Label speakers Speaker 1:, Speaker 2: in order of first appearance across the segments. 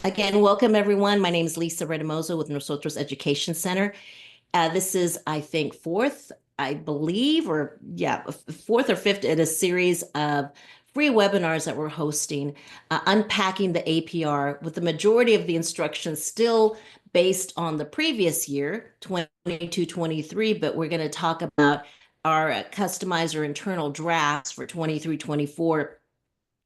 Speaker 1: Again, welcome everyone. My name is Lisa Retamozo with Nosotros Education Center. This is, I think, fourth, I believe, or yeah, fourth or fifth in a series of free webinars that we're hosting, unpacking the APR, with the majority of the instructions still based on the previous year, 22-23, but we're going to talk about our customizer internal drafts for 23-24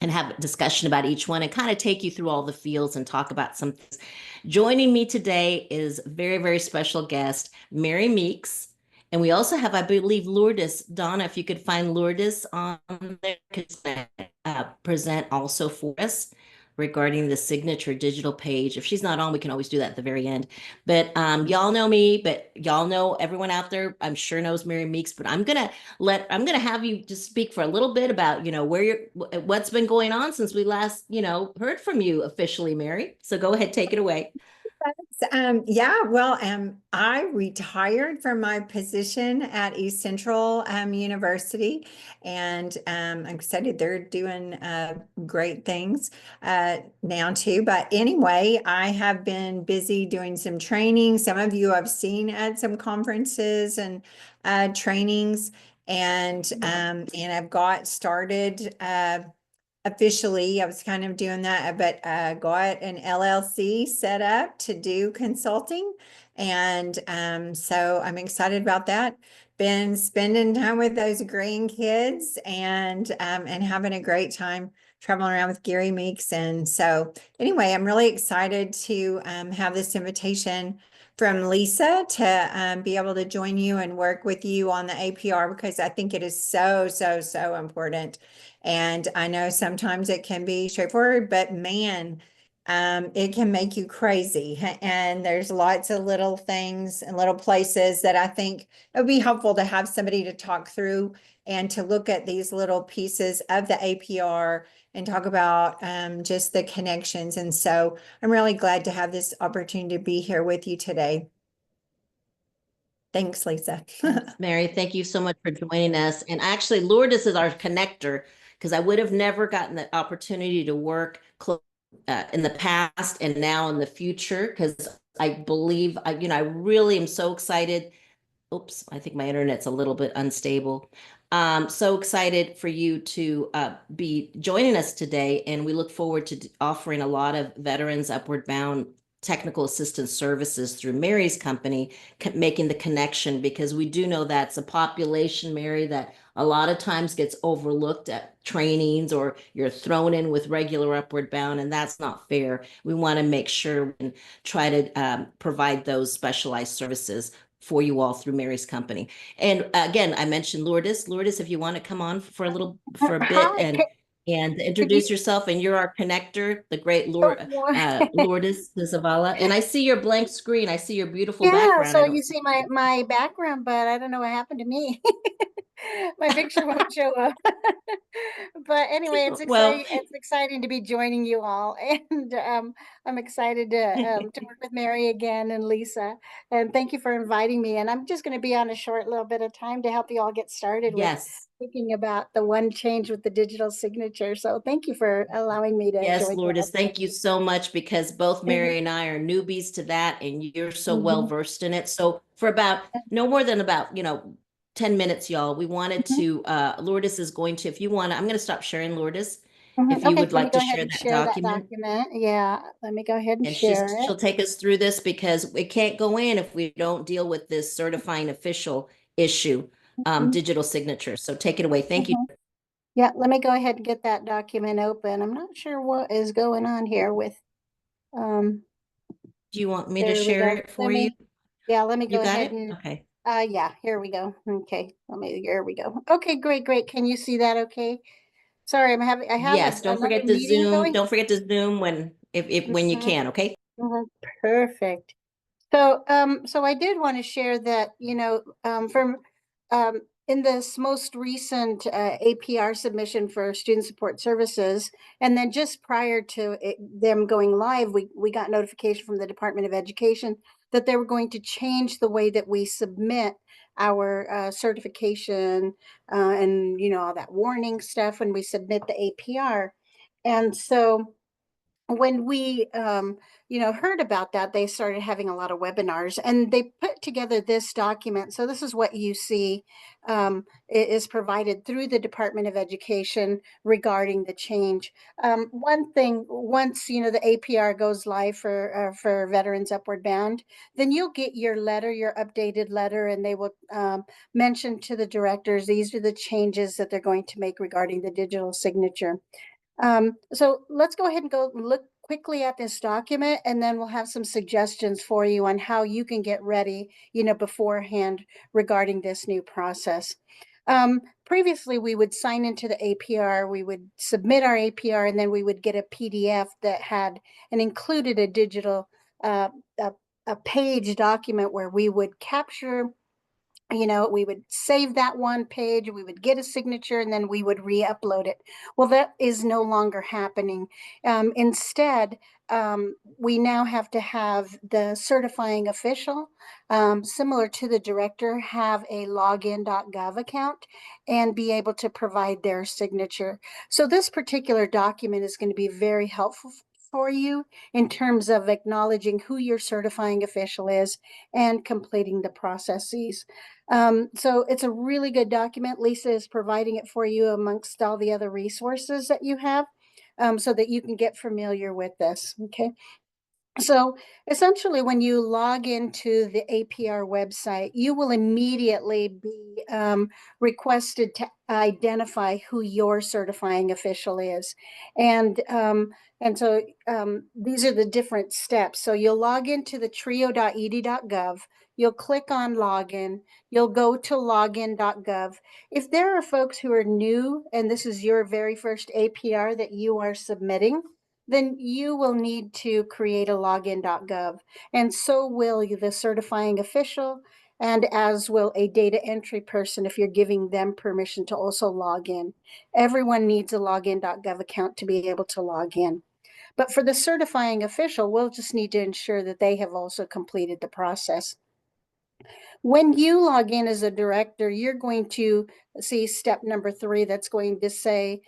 Speaker 1: and have a discussion about each one and kind of take you through all the fields and talk about some things. Joining me today is a very, very special guest, Mary Meeks. And we also have, I believe, Lourdes. Donna, if you could find Lourdes on there, could present also for us regarding the signature digital page. If she's not on, we can always do that at the very end. But y'all know me, but y'all know everyone out there, I'm sure knows Mary Meeks, but I'm gonna have you just speak for a little bit about, what's been going on since we last, heard from you officially, Mary. So go ahead, take it away.
Speaker 2: I retired from my position at East Central University, and I'm excited they're doing great things now too. But anyway, I have been busy doing some training. Some of you I've seen at some conferences and trainings, and I've got started officially. I was kind of doing that, but got an LLC set up to do consulting. And so I'm excited about that. Been spending time with those grandkids and having a great time traveling around with Gary Meeks. And so anyway, I'm really excited to have this invitation from Lisa to be able to join you and work with you on the APR, because I think it is so, so, so important. And I know sometimes it can be straightforward, but man, it can make you crazy. And there's lots of little things and little places that I think it would be helpful to have somebody to talk through and to look at these little pieces of the APR and talk about just the connections. And so I'm really glad to have this opportunity to be here with you today. Thanks, Lisa.
Speaker 1: Mary, thank you so much for joining us. And actually, Lourdes is our connector, because I would have never gotten the opportunity to work in the past and now in the future, because I believe, I really am so excited. Oops, I think my internet's a little bit unstable. So excited for you to be joining us today. And we look forward to offering a lot of veterans upward bound technical assistance services through Mary's company, making the connection, because we do know that's a population, Mary, that a lot of times gets overlooked at trainings, or you're thrown in with regular upward bound, and that's not fair. We want to make sure and try to provide those specialized services for you all through Mary's company. And again, I mentioned Lourdes. Lourdes, if you want to come on for a bit and introduce yourself, and you're our connector, the great Lourdes Zavala. And I see your blank screen. I see your beautiful background.
Speaker 3: So you see my background, but I don't know what happened to me. My picture won't show up. But anyway, it's exciting to be joining you all, and I'm excited to work with Mary again and Lisa. And thank you for inviting me. And I'm just going to be on a short little bit of time to help you all get started with thinking about the one change with the digital signature. So thank you for allowing me to join
Speaker 1: Lourdes, thank you so much, because both Mary and I are newbies to that, and you're so well versed in it. So for about no more than about 10 minutes, y'all, we wanted to Lourdes is going to, if you want to, I'm going to stop sharing, Lourdes, if you would like to share that document.
Speaker 3: Yeah, let me go ahead and share it.
Speaker 1: She'll take us through this, because it can't go in if we don't deal with this certifying official issue, digital signature. So take it away. Thank you.
Speaker 3: Yeah, let me go ahead and get that document open. I'm not sure what is going on here with
Speaker 1: do you want me to share it for you?
Speaker 3: Yeah, let me go ahead
Speaker 1: and okay.
Speaker 3: Yeah, here we go. Okay, here we go. Okay, great. Can you see that okay? Sorry,
Speaker 1: yes, don't forget to zoom. Don't forget to zoom when you can, okay?
Speaker 3: Perfect. So I did want to share that, from in this most recent APR submission for student support services, and then just prior to them going live, we got notification from the Department of Education that they were going to change the way that we submit our certification and all that warning stuff when we submit the APR. And so when we heard about that, they started having a lot of webinars, and they put together this document. So this is what you see is provided through the Department of Education regarding the change. One thing, once the APR goes live for veterans Upward Bound, then you'll get your letter, your updated letter, and they will mention to the directors, these are the changes that they're going to make regarding the digital signature. So let's go ahead and go look quickly at this document, and then we'll have some suggestions for you on how you can get ready, beforehand regarding this new process. Previously, we would sign into the APR, we would submit our APR, and then we would get a PDF that had and included a digital, a page document where we would capture, we would save that one page, we would get a signature, and then we would re-upload it. Well, that is no longer happening. Instead, we now have to have the certifying official, similar to the director, have a login.gov account and be able to provide their signature. So this particular document is going to be very helpful for you in terms of acknowledging who your certifying official is and completing the processes. So it's a really good document. Lisa is providing it for you amongst all the other resources that you have, so that you can get familiar with this. Okay. So essentially, when you log into the APR website, you will immediately be requested to identify who your certifying official is. And so these are the different steps. So you'll log into the trio.ed.gov. You'll click on login. You'll go to login.gov. If there are folks who are new and this is your very first APR that you are submitting, then you will need to create a login.gov, and so will the certifying official, and as will a data entry person if you're giving them permission to also log in. Everyone needs a login.gov account to be able to log in. But for the certifying official, we'll just need to ensure that they have also completed the process. When you log in as a director, you're going to see step number 3 that's going to say,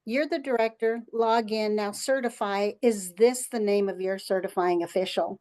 Speaker 3: you're the director, log in, now certify. Is this the name of your certifying official?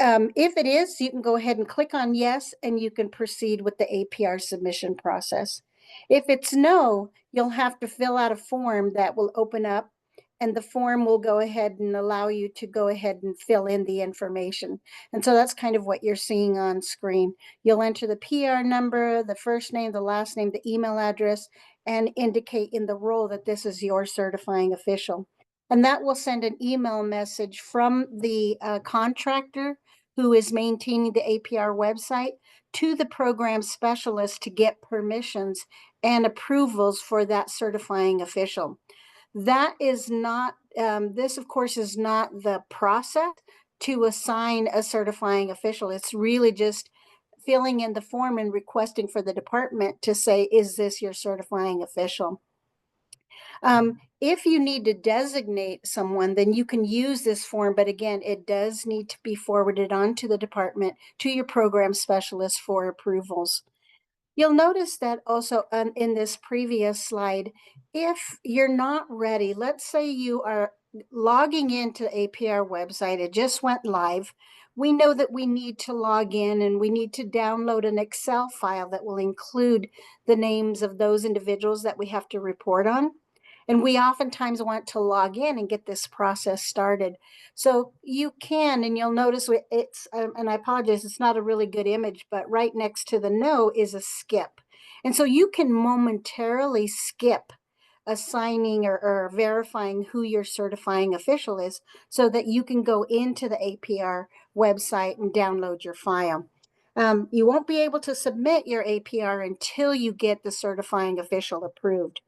Speaker 3: If it is, you can go ahead and click on yes, and you can proceed with the APR submission process. If it's no, you'll have to fill out a form that will open up, and the form will go ahead and allow you to go ahead and fill in the information. And so that's kind of what you're seeing on screen. You'll enter the PR number, the first name, the last name, the email address, and indicate in the role that this is your certifying official. And that will send an email message from the contractor who is maintaining the APR website to the program specialist to get permissions and approvals for that certifying official. That is not, this of course is not the process to assign a certifying official. It's really just filling in the form and requesting for the department to say, is this your certifying official? If you need to designate someone, then you can use this form, but again, it does need to be forwarded on to the department, to your program specialist for approvals. You'll notice that also in this previous slide, if you're not ready, let's say you are logging into the APR website, it just went live. We know that we need to log in and we need to download an Excel file that will include the names of those individuals that we have to report on. And we oftentimes want to log in and get this process started. So you can, and you'll notice it's, and I apologize, it's not a really good image, but right next to the no is a skip. And so you can momentarily skip assigning or verifying who your certifying official is so that you can go into the APR website and download your file. You won't be able to submit your APR until you get the certifying official approved.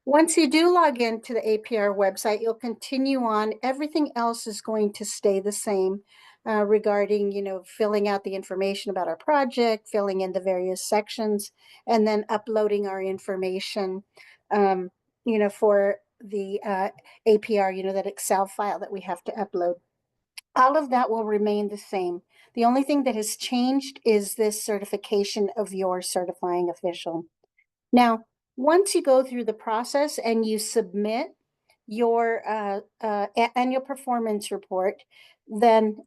Speaker 3: Once you do log into the APR website, you'll continue on. Everything else is going to stay the same regarding, filling out the information about our project, filling in the various sections, and then uploading our information, for the APR, that Excel file that we have to upload. All of that will remain the same. The only thing that has changed is this certification of your certifying official. Now, once you go through the process and you submit, your annual performance report, then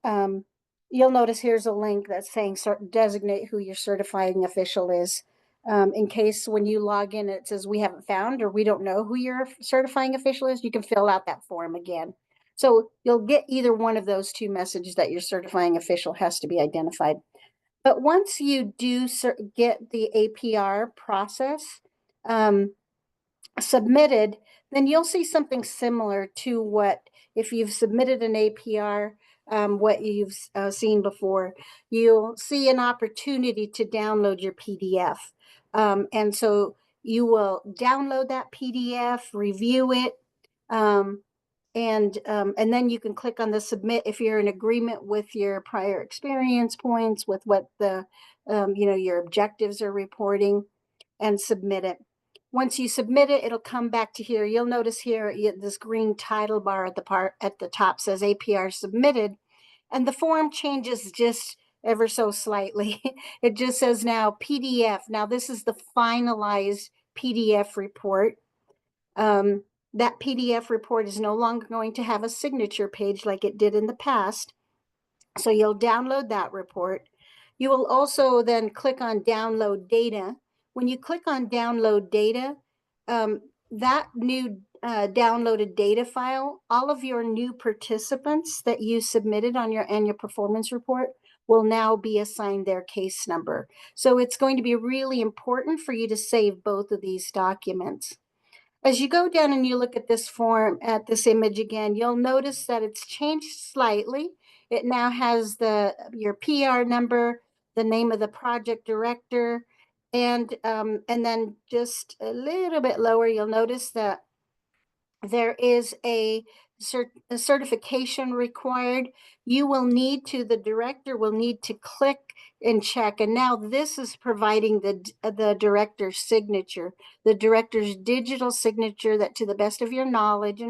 Speaker 3: you'll notice here's a link that's saying designate who your certifying official is. In case when you log in, it says we haven't found or we don't know who your certifying official is, you can fill out that form again. So you'll get either one of those two messages that your certifying official has to be identified. But once you do get the APR process submitted, then you'll see something similar to what, if you've submitted an APR, what you've seen before, you'll see an opportunity to download your PDF. And so you will download that PDF, review it, and then you can click on the submit if you're in agreement with your prior experience points, with what the your objectives are reporting, and submit it. Once you submit it, it'll come back to here. You'll notice here this green title bar at the top says APR submitted, and the form changes just ever so slightly. It just says now PDF. Now this is the finalized PDF report. That PDF report is no longer going to have a signature page like it did in the past. So you'll download that report. You will also then click on download data. When you click on download data, that new downloaded data file, all of your new participants that you submitted on your annual performance report will now be assigned their case number. So it's going to be really important for you to save both of these documents. As you go down and you look at this form, at this image again, you'll notice that it's changed slightly. It now has your PR number, the name of the project director, and then just a little bit lower, you'll notice that there is a certification required. The director will need to click and check. And now this is providing the director's signature, the director's digital signature, that to the best of your knowledge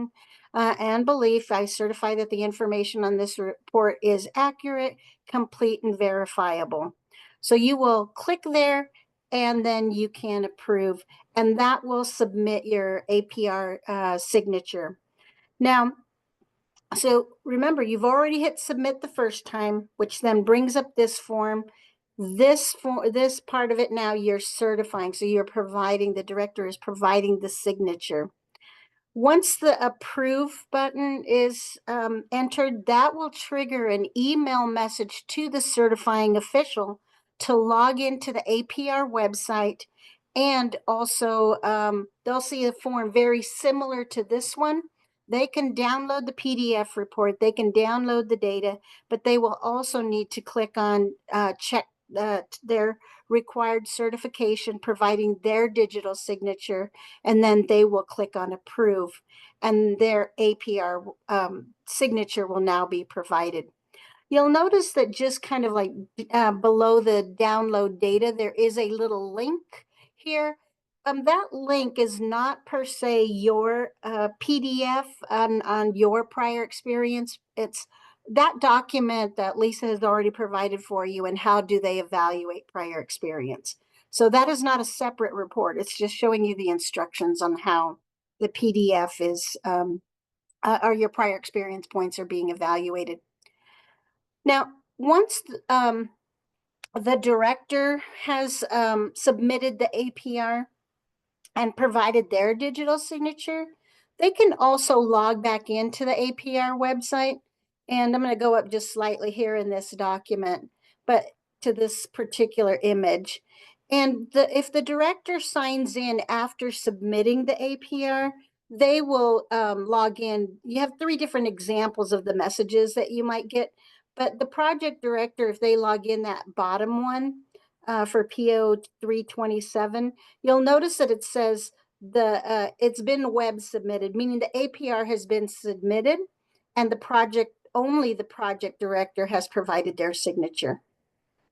Speaker 3: and belief, I certify that the information on this report is accurate, complete, and verifiable. So you will click there and then you can approve, and that will submit your APR signature. Now, so remember, you've already hit submit the first time, which then brings up this form. This part of it now you're certifying. So the director is providing the signature. Once the approve button is entered, that will trigger an email message to the certifying official to log into the APR website. And also they'll see a form very similar to this one. They can download the PDF report, they can download the data, but they will also need to click on check their required certification, providing their digital signature, and then they will click on approve, and their APR signature will now be provided. You'll notice that just kind of like below the download data, there is a little link here. That link is not per se your PDF on your prior experience. It's that document that Lisa has already provided for you, and how do they evaluate prior experience. So that is not a separate report. It's just showing you the instructions on how the PDF is, or your prior experience points are being evaluated. Now, once the director has submitted the APR and provided their digital signature, they can also log back into the APR website. And I'm going to go up just slightly here in this document, but to this particular image. And if the director signs in after submitting the APR, they will log in. You have 3 different examples of the messages that you might get, but the project director, if they log in that bottom one for PO 327, you'll notice that it says it's been web submitted, meaning the APR has been submitted, and only the project director has provided their signature.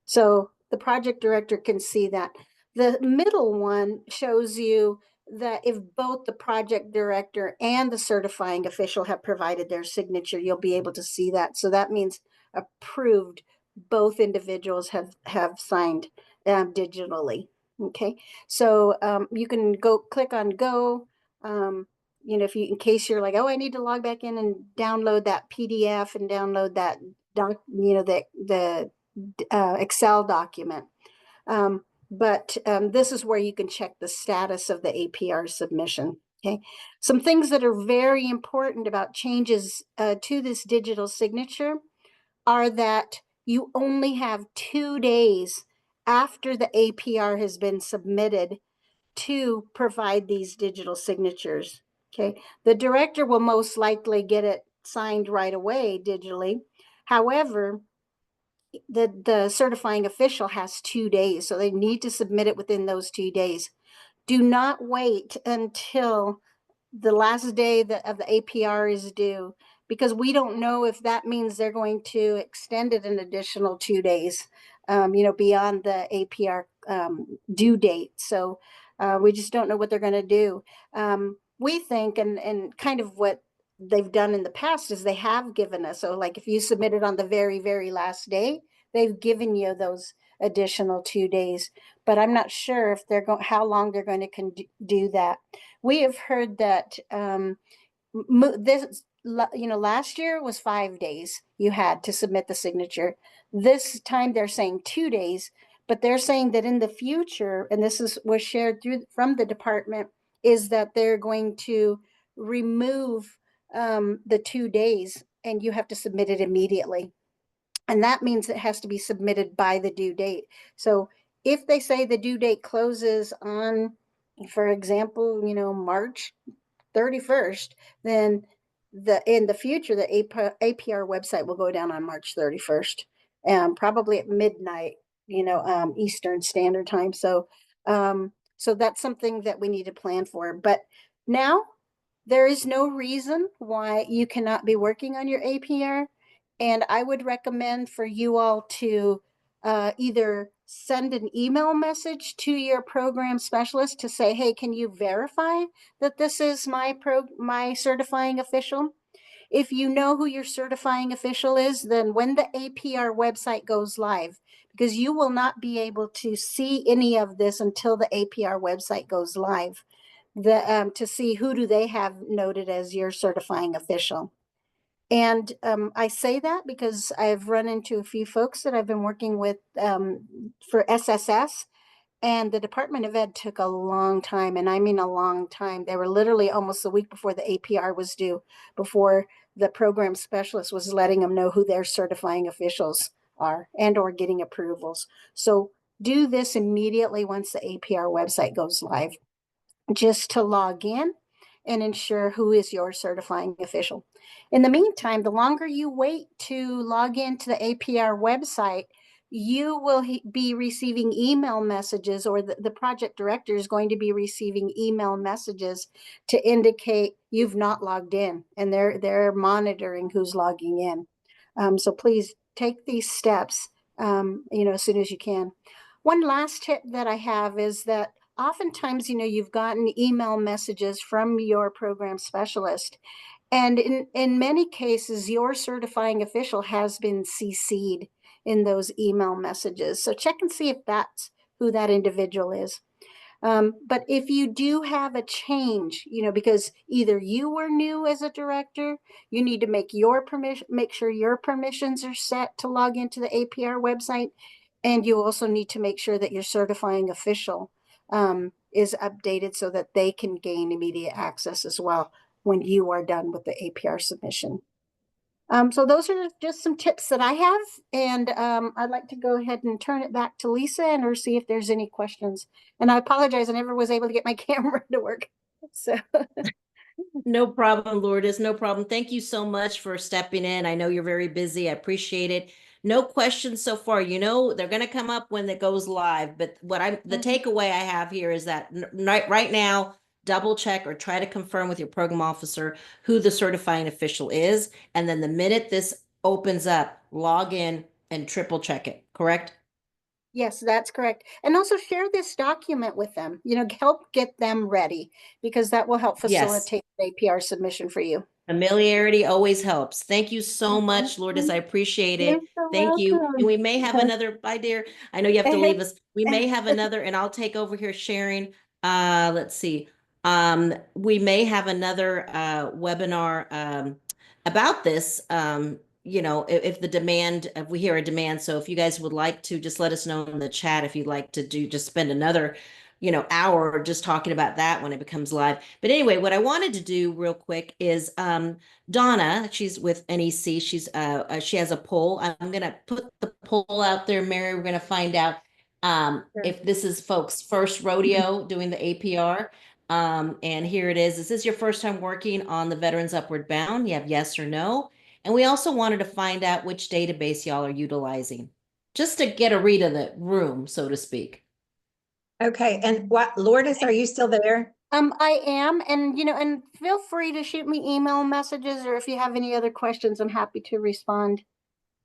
Speaker 3: So the project director can see that. The middle one shows you that if both the project director and the certifying official have provided their signature, you'll be able to see that. So that means approved, both individuals have signed digitally. Okay, so you can click on go, you know, if you, in case you're like, oh, I need to log back in and download that PDF and download that you know, the Excel document. This is where you can check the status of the APR submission. Okay. Some things that are very important about changes to this digital signature are that you only have 2 days after the APR has been submitted to provide these digital signatures. Okay. The director will most likely get it signed right away digitally. However, the certifying official has 2 days, so they need to submit it within those 2 days. Do not wait until the last day of the APR is due, because we don't know if that means they're going to extend it an additional 2 days, you know, beyond the APR due date. So we just don't know what they're going to do. We think, and kind of what they've done in the past is they have given us, so like if you submit it on the very, very last day, they've given you those additional 2 days, but I'm not sure if they're going, how long they're going to do that. We have heard that this, you know, last year was 5 days you had to submit the signature. This time they're saying 2 days, but they're saying that in the future, and this was shared from the department, is that they're going to remove the 2 days and you have to submit it immediately. And that means it has to be submitted by the due date. So if they say the due date closes on, for example, you know, March 31st, then in the future, the APR website will go down on March 31st, probably at midnight, you know, Eastern Standard Time. So, so that's something that we need to plan for. But now there is no reason why you cannot be working on your APR. And I would recommend for you all to either send an email message to your program specialist to say, hey, can you verify that this is my certifying official? If you know who your certifying official is, then when the APR website goes live, because you will not be able to see any of this until the APR website goes live, to see who do they have noted as your certifying official. And I say that because I've run into a few folks that I've been working with for SSS, and the Department of Ed took a long time, and I mean a long time. They were literally almost a week before the APR was due, before the program specialist was letting them know who their certifying officials are and or getting approvals. So do this immediately once the APR website goes live, just to log in and ensure who is your certifying official. In the meantime, the longer you wait to log into the APR website, you will be receiving email messages, or the project director is going to be receiving email messages to indicate you've not logged in, and they're monitoring who's logging in. So please take these steps, you know, as soon as you can. One last tip that I have is that oftentimes, you know, you've gotten email messages from your program specialist, and in many cases, your certifying official has been CC'd in those email messages. So check and see if that's who that individual is. But if you do have a change, you know, because either you were new as a director, you need to make sure your permissions are set to log into the APR website. And you also need to make sure that your certifying official is updated so that they can gain immediate access as well when you are done with the APR submission. So those are just some tips that I have, and I'd like to go ahead and turn it back to Lisa and or see if there's any questions. And I apologize, I never was able to get my camera to work. So
Speaker 1: no problem, Lourdes, no problem. Thank you so much for stepping in. I know you're very busy. I appreciate it. No questions so far. You know, they're going to come up when it goes live, but the takeaway I have here is that right now, double check or try to confirm with your program officer who the certifying official is. And then the minute this opens up, log in and triple check it, correct?
Speaker 3: Yes, that's correct. And also share this document with them, you know, help get them ready, because that will help facilitate the APR submission for you.
Speaker 1: Familiarity always helps. Thank you so much, Lourdes. I appreciate it.
Speaker 3: You're so
Speaker 1: Thank you.
Speaker 3: welcome.
Speaker 1: And we may have another, bye dear. I know you have to leave us. We may have another, and I'll take over here sharing. Let's see. We may have another webinar about this, you know, if the demand, if we hear a demand. So if you guys would like to, just let us know in the chat if you'd like to just spend another, you know, hour just talking about that when it becomes live. But anyway, what I wanted to do real quick is Donna, she's with NEC. She has a poll. I'm gonna put the poll out there, Mary. We're gonna find out if this is folks' first rodeo doing the APR. And here it is. Is this your first time working on the Veterans Upward Bound? You have yes or no. And we also wanted to find out which database y'all are utilizing, just to get a read of the room, so to speak.
Speaker 2: Okay, and what, Lourdes, are you still there?
Speaker 3: I am, and and feel free to shoot me email messages, or if you have any other questions, I'm happy to respond.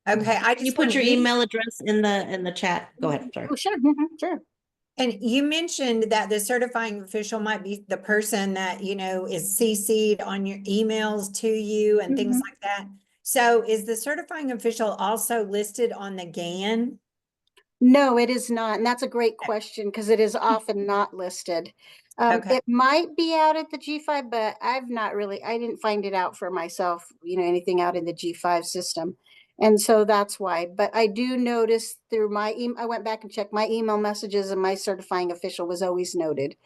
Speaker 2: Okay, I
Speaker 1: Can you
Speaker 2: just
Speaker 1: put
Speaker 2: want
Speaker 1: your email address in the chat? Go ahead. Sorry.
Speaker 3: Oh, sure, sure.
Speaker 2: And you mentioned that the certifying official might be the person that, is CC'd on your emails to you and things like that. So is the certifying official also listed on the GAN?
Speaker 3: No, it is not. And that's a great question because it is often not listed.
Speaker 2: Okay.
Speaker 3: It might be out at the G5, but I didn't find it out for myself, anything out in the G5 system. And so that's why. But I do notice through my email, I went back and checked my email messages, and my certifying official was always noted.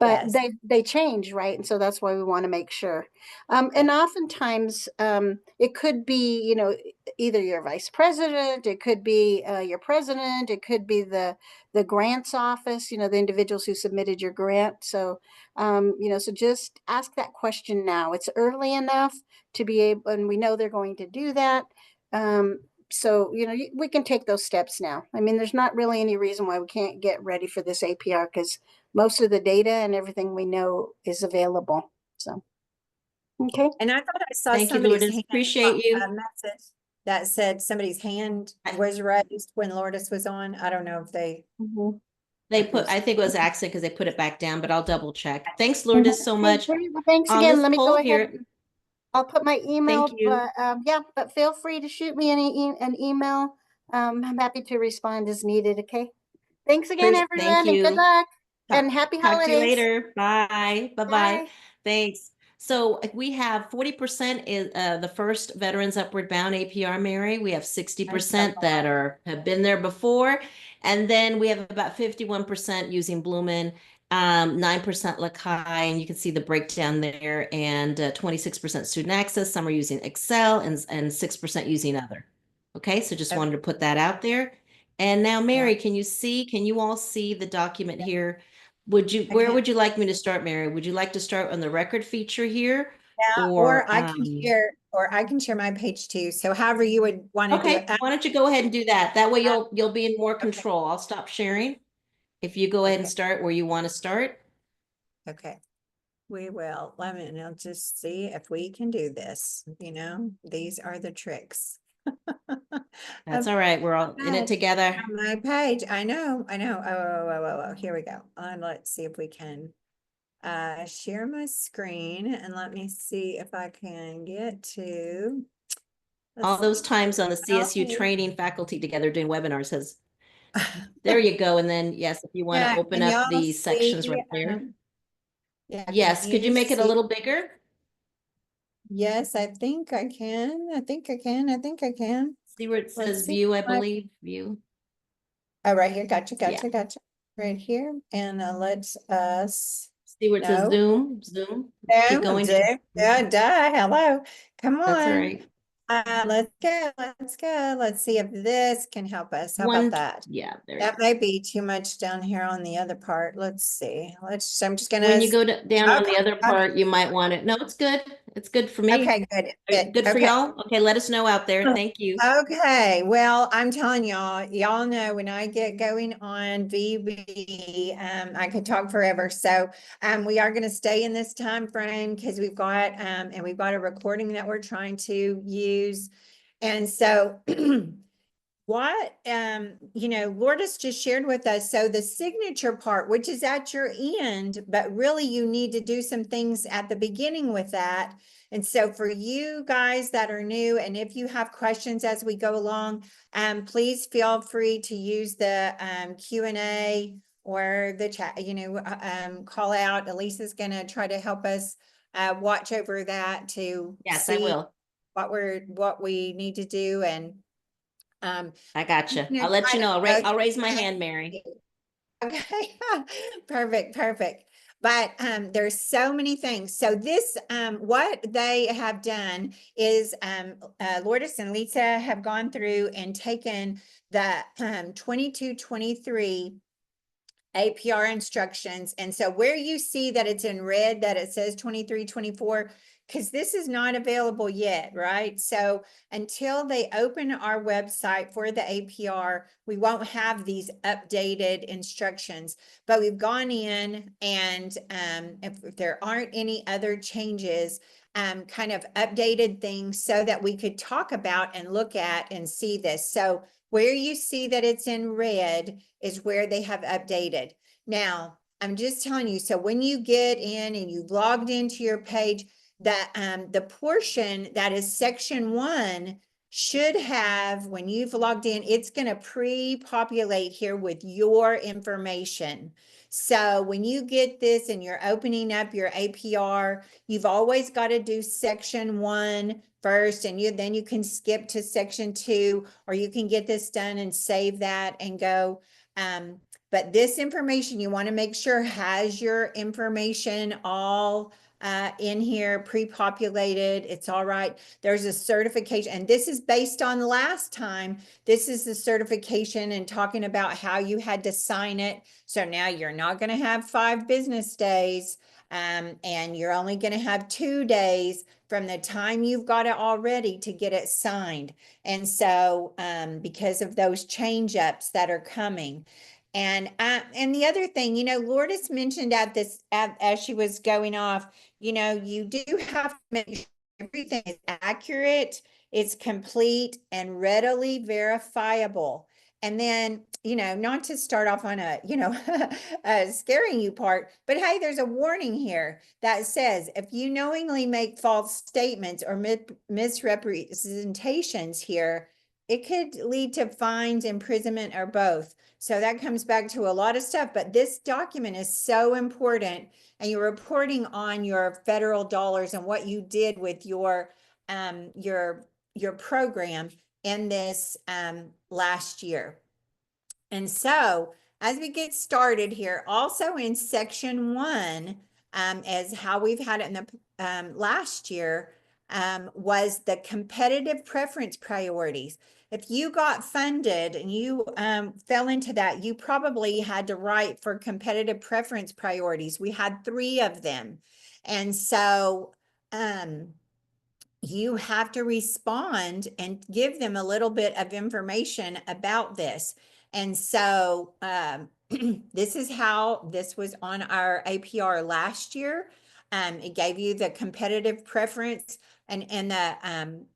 Speaker 3: But
Speaker 2: Yes.
Speaker 3: they change, right? And so that's why we want to make sure. And oftentimes it could be, either your vice president, it could be your president, it could be the grants office, the individuals who submitted your grant. So, so just ask that question now. It's early enough to be able, and we know they're going to do that. So, we can take those steps now. I mean, there's not really any reason why we can't get ready for this APR because most of the data and everything we know is available. So, okay.
Speaker 2: And I thought I saw
Speaker 1: Thank you,
Speaker 2: somebody's
Speaker 1: Lourdes.
Speaker 2: hand
Speaker 1: Appreciate you.
Speaker 2: message that said somebody's hand was raised when Lourdes was on. I don't know if they.
Speaker 1: They put, I think it was accident because they put it back down, but I'll double check. Thanks, Lourdes, so much.
Speaker 3: Well, thanks
Speaker 1: On
Speaker 3: again.
Speaker 1: this
Speaker 3: Let me go
Speaker 1: poll
Speaker 3: ahead.
Speaker 1: here,
Speaker 3: I'll put my email,
Speaker 1: thank you.
Speaker 3: but yeah, but feel free to shoot me an email. I'm happy to respond as needed. Okay. Thanks again,
Speaker 2: Thank
Speaker 3: everyone, and good
Speaker 1: you.
Speaker 3: luck and happy
Speaker 1: Talk to you
Speaker 3: holidays.
Speaker 1: later. Bye. Bye-bye.
Speaker 3: Bye.
Speaker 1: Thanks. So we have 40% is the first Veterans Upward Bound APR, Mary. We have 60% that have been there before. And then we have about 51% using Bloomin', 9% Lakai, and you can see the breakdown there, and 26% student access. Some are using Excel and 6% using other. Okay, so just wanted to put that out there. And now, Mary, can you all see the document here? Where would you like me to start, Mary? Would you like to start on the record feature here?
Speaker 2: Yeah, or I can share my page too. So however you would want to do it.
Speaker 1: Why don't you go ahead and do that? That way you'll be in more control. I'll stop sharing. If you go ahead and start where you want to start.
Speaker 2: Okay. We will. Let me now just see if we can do this. These are the tricks.
Speaker 1: That's all right. We're all in it together.
Speaker 2: On my page. I know. Oh, here we go. Let's see if we can share my screen, and let me see if I can get to
Speaker 1: all those times on the CSU training faculty together doing webinars has there you go. And then yes, if you want to open up the sections right there. Yes, could you make it a little bigger?
Speaker 2: Yes, I think I can. I think I can.
Speaker 1: See where it says view, I believe. View.
Speaker 2: Oh, right here. Gotcha. Right here. And let's
Speaker 1: see where it says Zoom. Keep going.
Speaker 2: Hello. Come on.
Speaker 1: That's all right.
Speaker 2: Let's go. Let's see if this can help us. How about that?
Speaker 1: Yeah,
Speaker 2: that might be too much down here on the other part. Let's see. I'm just gonna.
Speaker 1: When you go down on the other part, you might want it. No, it's good. It's good for me.
Speaker 2: Okay,
Speaker 1: good for y'all. Okay, let us know out there. Thank you.
Speaker 2: Okay, well, I'm telling y'all know when I get going on VUB, I could talk forever. So we are going to stay in this time frame because we've got a recording that we're trying to use. And so what Lourdes just shared with us, so the signature part, which is at your end, but really you need to do some things at the beginning with that. And so for you guys that are new, and if you have questions as we go along, please feel free to use the Q&A or the chat, call out. Elisa's going to try to help us watch over that to
Speaker 1: Yes, I
Speaker 2: see
Speaker 1: will.
Speaker 2: what we need to do. And
Speaker 1: I gotcha.
Speaker 2: I'm gonna
Speaker 1: I'll let
Speaker 2: try
Speaker 1: you
Speaker 2: to
Speaker 1: know.
Speaker 2: go
Speaker 1: I'll raise my
Speaker 2: through
Speaker 1: hand, Mary.
Speaker 2: Okay, perfect. But there's so many things. So this, what they have done is Lourdes and Lisa have gone through and taken the 22-23 APR instructions. And so where you see that it's in red, that it says 23-24, because this is not available yet, right? So until they open our website for the APR, we won't have these updated instructions. But we've gone in and if there aren't any other changes, kind of updated things so that we could talk about and look at and see this. So where you see that it's in red is where they have updated. Now, I'm just telling you, so when you get in and you've logged into your page, that the portion that is section 1 should have, when you've logged in, it's going to pre-populate here with your information. So when you get this and you're opening up your APR, you've always got to do section 1 first, and then you can skip to section 2, or you can get this done and save that and go. But this information, you want to make sure has your information all in here, pre-populated. It's all right. There's a certification, and this is based on last time. This is the certification and talking about how you had to sign it. So now you're not going to have 5 business days, and you're only going to have 2 days from the time you've got it all ready to get it signed. And so because of those change ups that are coming. And the other thing, Lourdes mentioned as she was going off, you do have to make sure everything is accurate, it's complete, and readily verifiable. And then, not to start off on a, a scaring you part, but hey, there's a warning here that says if you knowingly make false statements or misrepresentations here, it could lead to fines, imprisonment, or both. So that comes back to a lot of stuff, but this document is so important, and you're reporting on your federal dollars and what you did with your program in this last year. And so as we get started here, also in section 1, as how we've had it in the last year, was the competitive preference priorities. If you got funded and you fell into that, you probably had to write for competitive preference priorities. We had 3 of them. And so you have to respond and give them a little bit of information about this. And so this is how this was on our APR last year. It gave you the competitive preference, and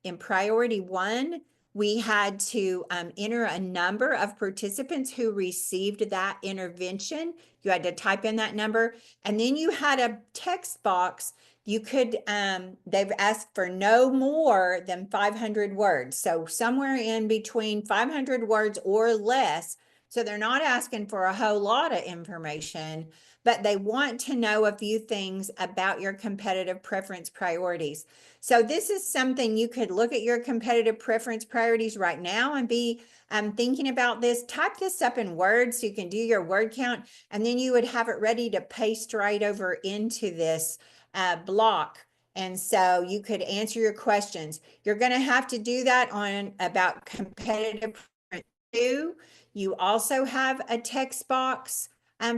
Speaker 2: in priority 1, we had to enter a number of participants who received that intervention. You had to type in that number, and then you had a text box. You could, they've asked for no more than 500 words. So somewhere in between 500 words or less. So they're not asking for a whole lot of information, but they want to know a few things about your competitive preference priorities. So this is something you could look at your competitive preference priorities right now and be thinking about this. Type this up in Word so you can do your word count, and then you would have it ready to paste right over into this block. And so you could answer your questions. You're going to have to do that on about competitive preference 2. You also have a text box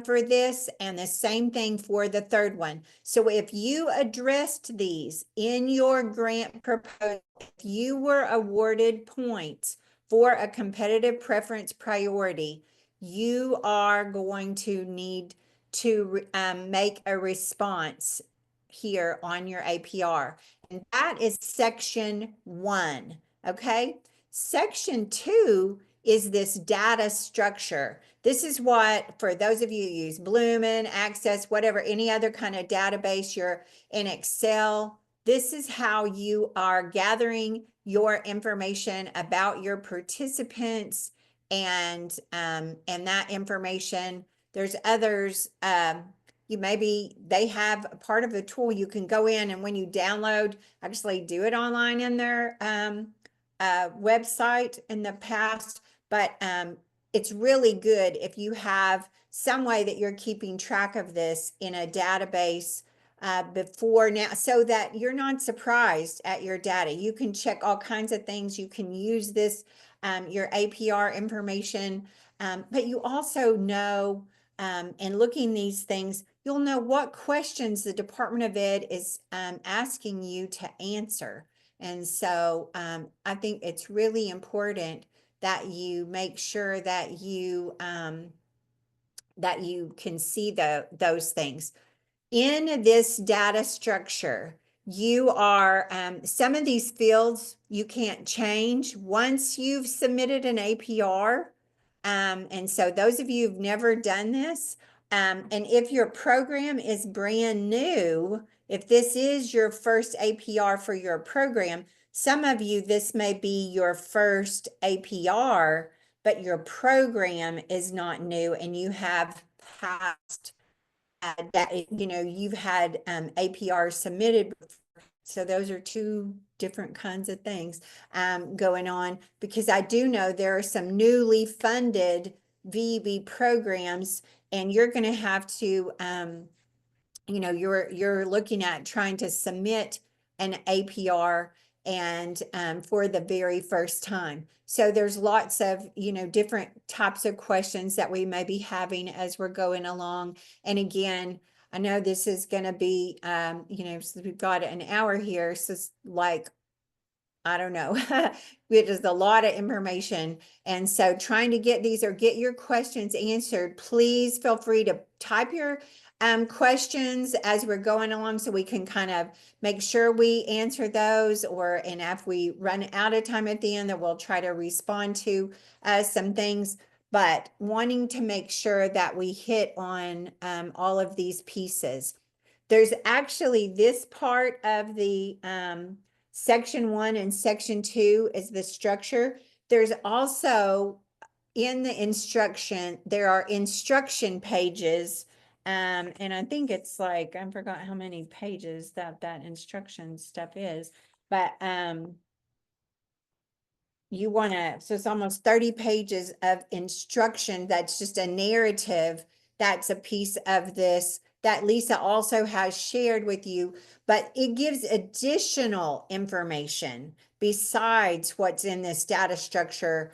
Speaker 2: for this, and the same thing for the 3rd one. So if you addressed these in your grant proposal, if you were awarded points for a competitive preference priority, you are going to need to make a response here on your APR. And that is section 1, okay? Section 2 is this data structure. This is what, for those of you who use Bloomin', Access, whatever, any other kind of database, you're in Excel, this is how you are gathering your information about your participants, and that information There's others, they have a part of the tool. You can go in, and when you download, actually do it online in their website in the past, but it's really good if you have some way that you're keeping track of this in a database before now, so that you're not surprised at your data. You can check all kinds of things. You can use this, your APR information, but you also know, and looking these things, you'll know what questions the Department of Ed is asking you to answer. And so I think it's really important that you make sure that you can see those things. In this data structure, you are, some of these fields you can't change once you've submitted an APR. And so those of you who've never done this, and if your program is brand new, if this is your first APR for your program, some of you, this may be your first APR, but your program is not new and you have passed that, you've had APR submitted before. So those are two different kinds of things going on, because I do know there are some newly funded VUB programs, and you're going to have to, you're looking at trying to submit an APR and for the very first time. So there's lots of, different types of questions that we may be having as we're going along. And again, I know this is going to be, so we've got an hour here. So it's like, I don't know, it is a lot of information. And so trying to get these or get your questions answered, please feel free to type your questions as we're going along, so we can kind of make sure we answer those, and if we run out of time at the end, that we'll try to respond to some things, but wanting to make sure that we hit on all of these pieces. There's actually this part of the Section 1 and Section 2 is the structure. There's also in the instruction, there are instruction pages. And I think it's like, I forgot how many pages that instruction stuff is, but you want to, so it's almost 30 pages of instruction. That's just a narrative. That's a piece of this that Lisa also has shared with you, but it gives additional information besides what's in this data structure,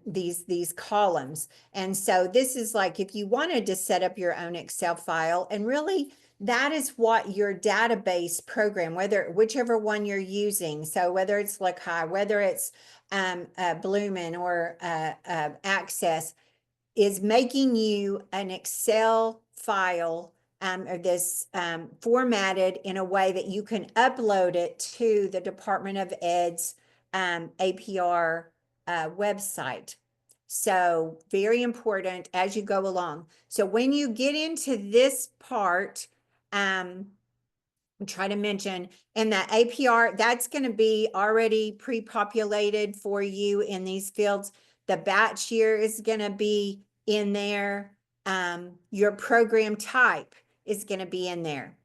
Speaker 2: these columns. And so this is like, if you wanted to set up your own Excel file, and really that is what your database program, whichever one you're using. So whether it's Lakai, whether it's Bloomin or Access, is making you an Excel file or this formatted in a way that you can upload it to the Department of Ed's APR website. So very important as you go along. So when you get into this part, try to mention in that APR, that's going to be already pre-populated for you in these fields. The batch year is going to be in there. Your program type is going to be in there.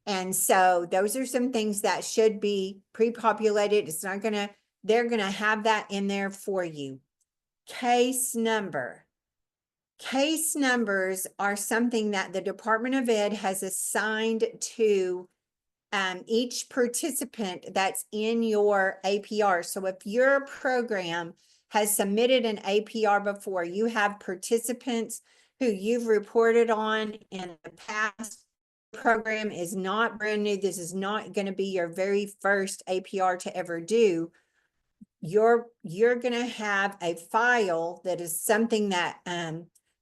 Speaker 2: And so those are some things that should be pre-populated. It's not going to, they're going to have that in there for you. Case number. Case numbers are something that the Department of Ed has assigned to each participant that's in your APR. So if your program has submitted an APR before, you have participants who you've reported on in the past. Program is not brand new. This is not going to be your very first APR to ever do. You're going to have a file that is something that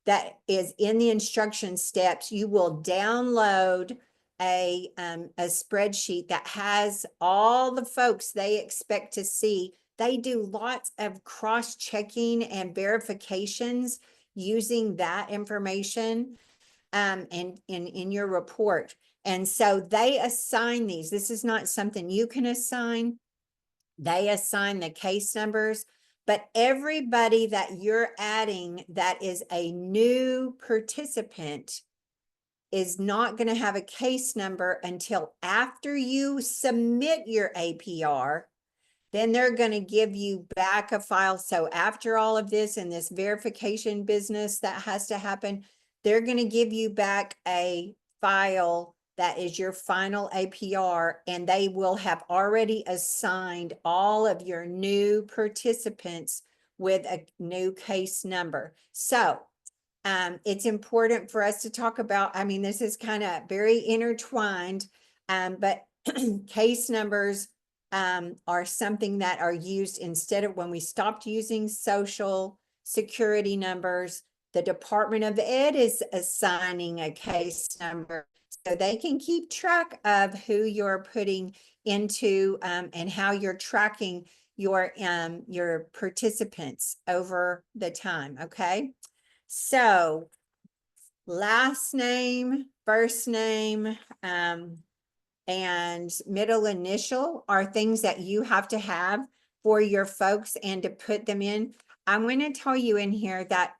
Speaker 2: that is in the instruction steps. You will download a spreadsheet that has all the folks they expect to see. They do lots of cross-checking and verifications using that information in your report. And so they assign these. This is not something you can assign. They assign the case numbers. But everybody that you're adding that is a new participant is not going to have a case number until after you submit your APR. Then they're going to give you back a file. So after all of this and this verification business that has to happen, they're going to give you back a file that is your final APR, and they will have already assigned all of your new participants with a new case number. So it's important for us to talk about, I mean, this is kind of very intertwined, but case numbers are something that are used instead of when we stopped using social security numbers. The Department of Ed is assigning a case number so they can keep track of who you're putting into and how you're tracking your participants over the time. Okay. So last name, first name, and middle initial are things that you have to have for your folks and to put them in. I'm going to tell you in here that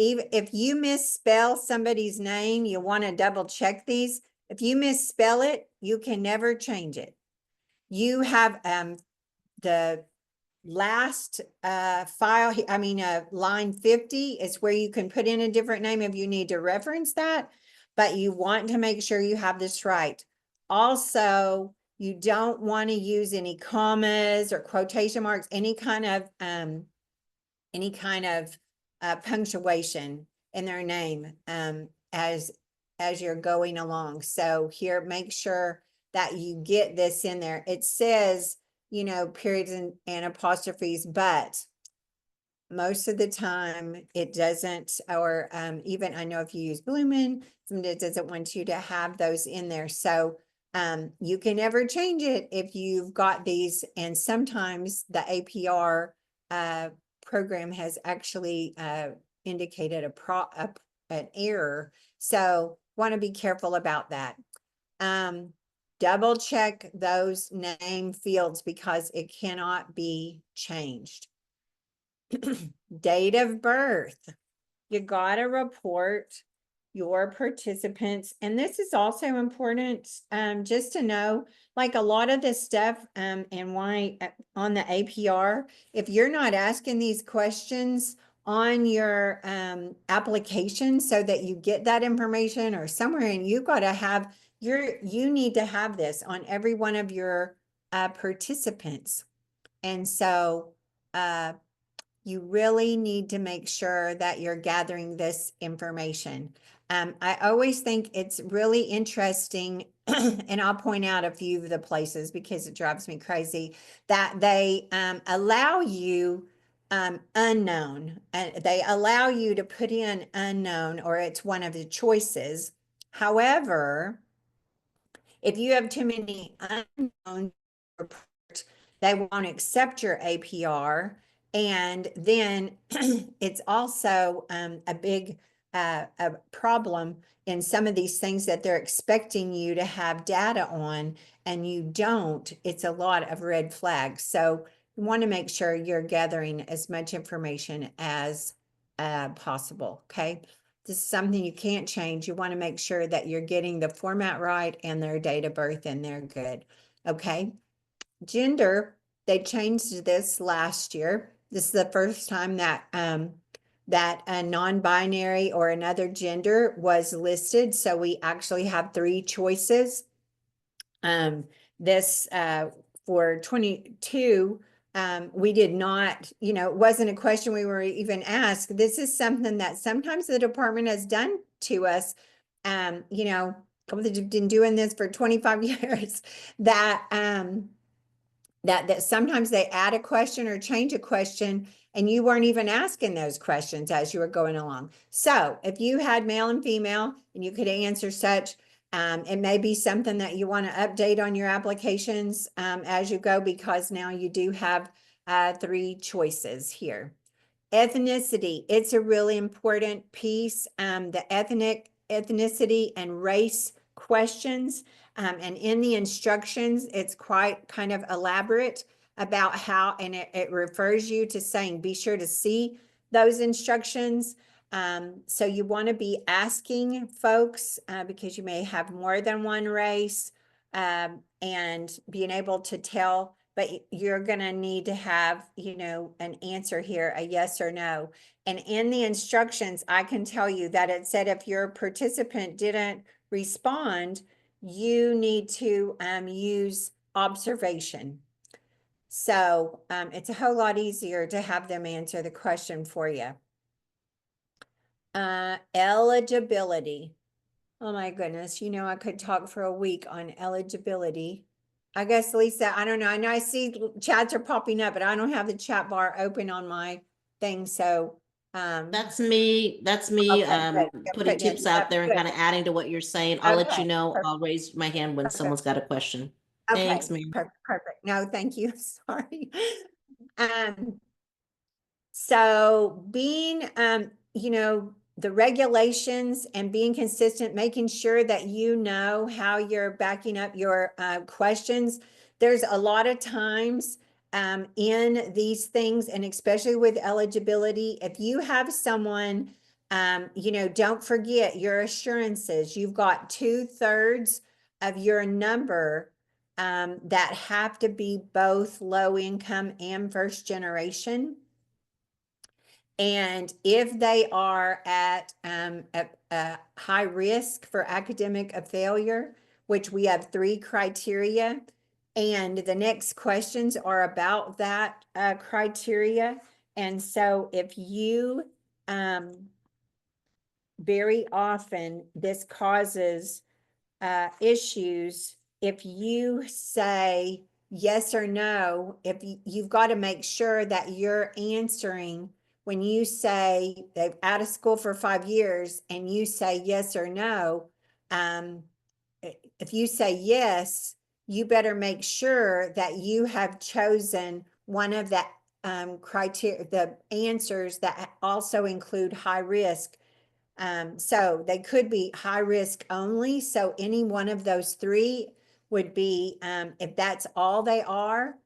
Speaker 2: even if you misspell somebody's name, you want to double check these. If you misspell it, you can never change it. You have the last file, line 50 is where you can put in a different name if you need to reference that, but you want to make sure you have this right. Also, you don't want to use any commas or quotation marks, any kind of punctuation in their name as you're going along. So here, make sure that you get this in there. It says, you know, periods and apostrophes, but most of the time it doesn't, or even I know if you use Bloomin', it doesn't want you to have those in there. So you can never change it if you've got these, and sometimes the APR program has actually indicated an error. So want to be careful about that. Double check those name fields because it cannot be changed. Date of birth. You got to report your participants. And this is also important just to know, like a lot of this stuff and why on the APR, if you're not asking these questions on your application so that you get that information or somewhere, and you've got to have you need to have this on every one of your participants. And so you really need to make sure that you're gathering this information. I always think it's really interesting, and I'll point out a few of the places because it drives me crazy, that they allow you unknown. They allow you to put in unknown, or it's one of the choices. However, if you have too many unknown reports, they won't accept your APR. And then it's also a big a problem in some of these things that they're expecting you to have data on and you don't. It's a lot of red flags. So you want to make sure you're gathering as much information as possible. Okay. This is something you can't change. You want to make sure that you're getting the format right and their date of birth and they're good. Okay. Gender, they changed this last year. This is the first time that that a non-binary or another gender was listed. So we actually have 3 choices. This for 22, we did not, you know, it wasn't a question we were even asked. This is something that sometimes the department has done to us. You know, they've been doing this for 25 years, that that sometimes they add a question or change a question and you weren't even asking those questions as you were going along. So if you had male and female and you could answer such, it may be something that you want to update on your applications as you go, because now you do have 3 choices here. Ethnicity, it's a really important piece. The ethnicity and race questions, and in the instructions, it's quite kind of elaborate. about how, and it refers you to saying, be sure to see those instructions. So you want to be asking folks, because you may have more than one race, and being able to tell, but you're going to need to have, an answer here, a yes or no. And in the instructions, I can tell you that it said if your participant didn't respond, you need to use observation. So it's a whole lot easier to have them answer the question for you. Eligibility. Oh my goodness, I could talk for a week on eligibility. I guess, Lisa, I don't know. I know I see chats are popping up, but I don't have the chat bar open on my thing. So
Speaker 1: That's me. That's me putting tips out there and kind of adding to what you're saying. I'll let you know.
Speaker 2: Perfect.
Speaker 1: I'll raise my hand when someone's got a question.
Speaker 2: Okay.
Speaker 1: Thanks, ma'am.
Speaker 2: Perfect. No, thank you. Sorry. So being, the regulations and being consistent, making sure that you know how you're backing up your questions. There's a lot of times in these things, and especially with eligibility, if you have someone, don't forget your assurances. You've got 2/3 of your number that have to be both low income and first generation. And if they are at a high risk for academic failure, which we have 3 criteria, and the next questions are about that criteria. And so if you, very often this causes issues. If you say yes or no, if you've got to make sure that you're answering when you say they've out of school for 5 years and you say yes or no. If you say yes, you better make sure that you have chosen one of the criteria, the answers that also include high risk. So they could be high risk only. So any one of those 3 would be, if that's all they are,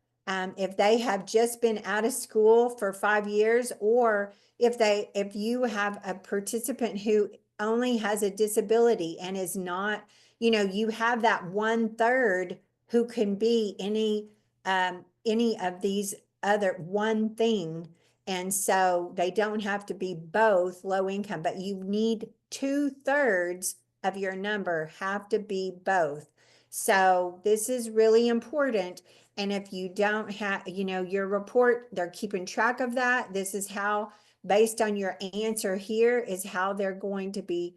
Speaker 2: if they have just been out of school for 5 years, or if you have a participant who only has a disability and is not, you have that 1/3 who can be any of these other one thing. And so they don't have to be both low income, but you need 2/3 of your number have to be both. So this is really important. And if you don't have, your report, they're keeping track of that. This is how, based on your answer here, is how they're going to be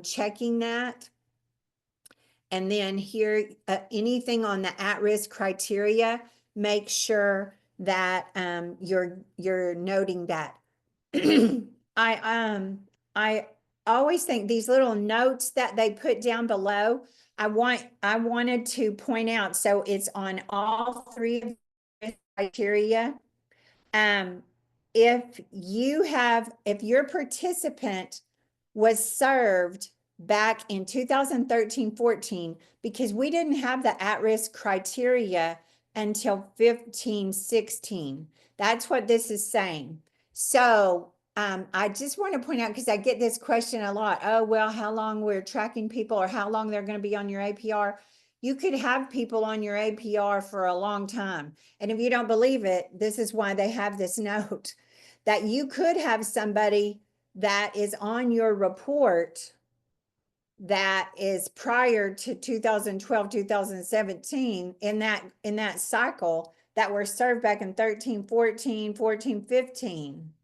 Speaker 2: checking that. And then here, anything on the at-risk criteria, make sure that you're noting that. I always think these little notes that they put down below, I wanted to point out, so it's on all 3 of the criteria. If your participant was served back in 2013-14, because we didn't have the at-risk criteria until 15-16. That's what this is saying. So I just want to point out, because I get this question a lot. Oh, well, how long we're tracking people, or how long they're going to be on your APR. You could have people on your APR for a long time. And if you don't believe it, this is why they have this note, that you could have somebody that is on your report that is prior to 2012, 2017 in that cycle, that were served back in 13, 14, 14, 15.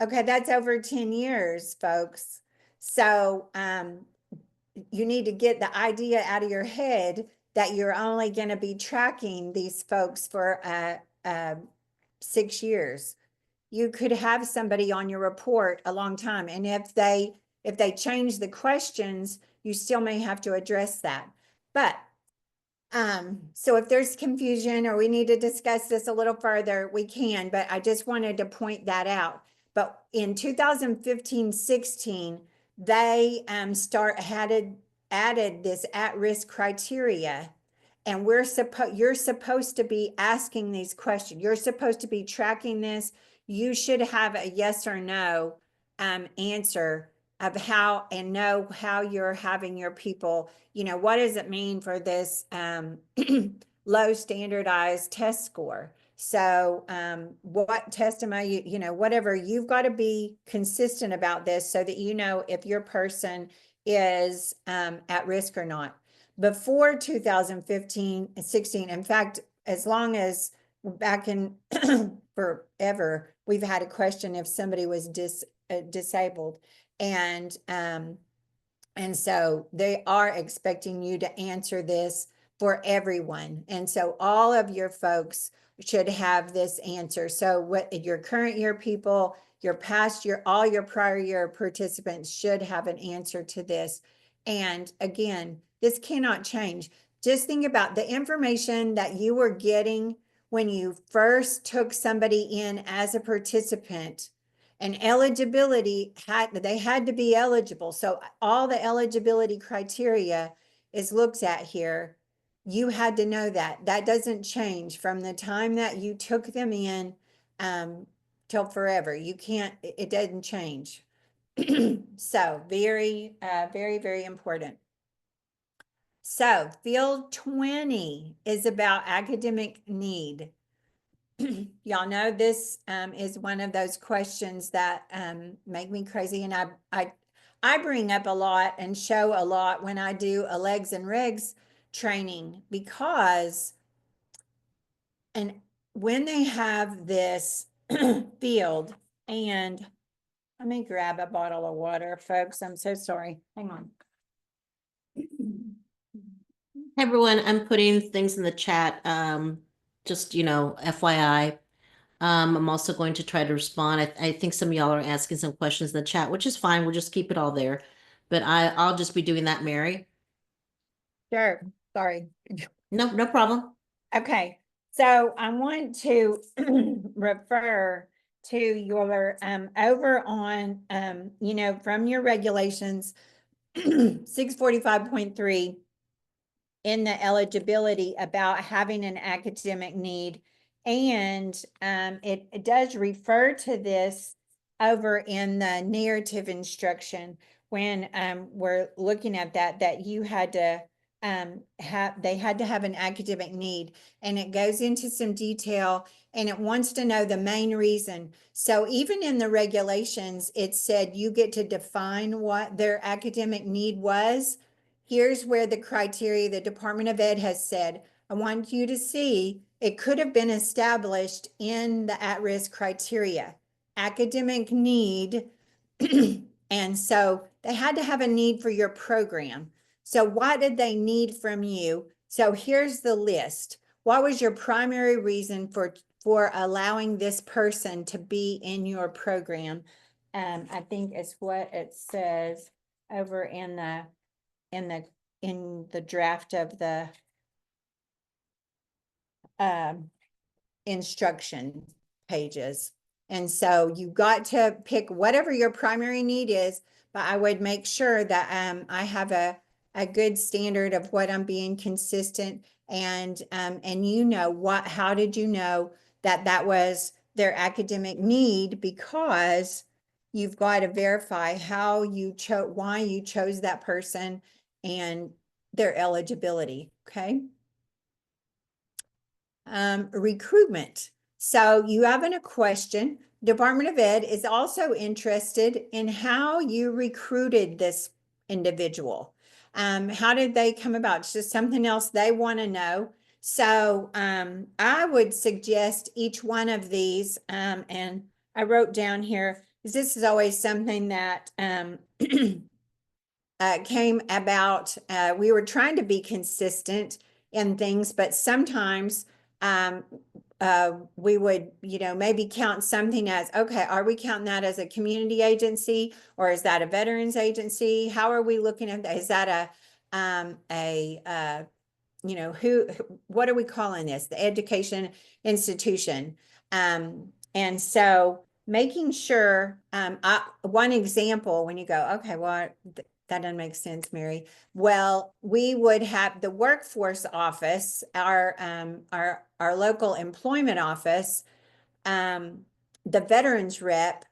Speaker 2: Okay, that's over 10 years, folks. So you need to get the idea out of your head that you're only going to be tracking these folks for 6 years. You could have somebody on your report a long time. And if they change the questions, you still may have to address that. But so if there's confusion or we need to discuss this a little further, we can, but I just wanted to point that out. But in 2015-16, they added this at-risk criteria. and you're supposed to be asking these questions. You're supposed to be tracking this. You should have a yes or no answer of how, and know how you're having your people, what does it mean for this low standardized test score? So what test am I, whatever, you've got to be consistent about this so that if your person is at risk or not. Before 2015 and 16, in fact, as long as back in forever, we've had a question if somebody was disabled. And so they are expecting you to answer this for everyone. And so all of your folks should have this answer. So what your current year people, your past year, all your prior year participants should have an answer to this. And again, this cannot change. Just think about the information that you were getting when you first took somebody in as a participant. And eligibility they had to be eligible. So all the eligibility criteria is looked at here. You had to know that. That doesn't change from the time that you took them in till forever. You can't, it doesn't change. So very, very important. So field 20 is about academic need. Y'all know this is one of those questions that make me crazy, and I bring up a lot and show a lot when I do a legs and regs training, because and when they have this field, and let me grab a bottle of water, folks. I'm so sorry. Hang on.
Speaker 1: Hey everyone, I'm putting things in the chat. Just, FYI. I'm also going to try to respond. I think some of y'all are asking some questions in the chat, which is fine. We'll just keep it all there. But I'll just be doing that, Mary.
Speaker 2: Sure. Sorry.
Speaker 1: No problem.
Speaker 2: Okay. So I want to refer to your over on from your regulations 645.3 in the eligibility about having an academic need. And it does refer to this over in the narrative instruction when we're looking at that you had to they had to have an academic need, and it goes into some detail, and it wants to know the main reason. So even in the regulations, it said you get to define what their academic need was. Here's where the criteria the Department of Ed has said, I want you to see it could have been established in the at-risk criteria. Academic need, and so they had to have a need for your program. So what did they need from you? So here's the list. What was your primary reason for allowing this person to be in your program? I think it's what it says over in the draft of the instruction pages. And so you got to pick whatever your primary need is, but I would make sure that I have a good standard of what I'm being consistent, and how did you know that was their academic need? Because you've got to verify how you chose, why you chose that person, and their eligibility. Okay. Recruitment. So you have a question. Department of Ed is also interested in how you recruited this individual. How did they come about? It's just something else they want to know. So I would suggest each one of these, and I wrote down here, because this is always something that came about. We were trying to be consistent in things, but sometimes we would, maybe count something as, okay, are we counting that as a community agency, or is that a veterans agency? How are we looking at that? Is that what are we calling this? The education institution. And so making sure, one example, when you go, okay, well, that doesn't make sense, Mary. Well, we would have the workforce office, our local employment office, the veterans rep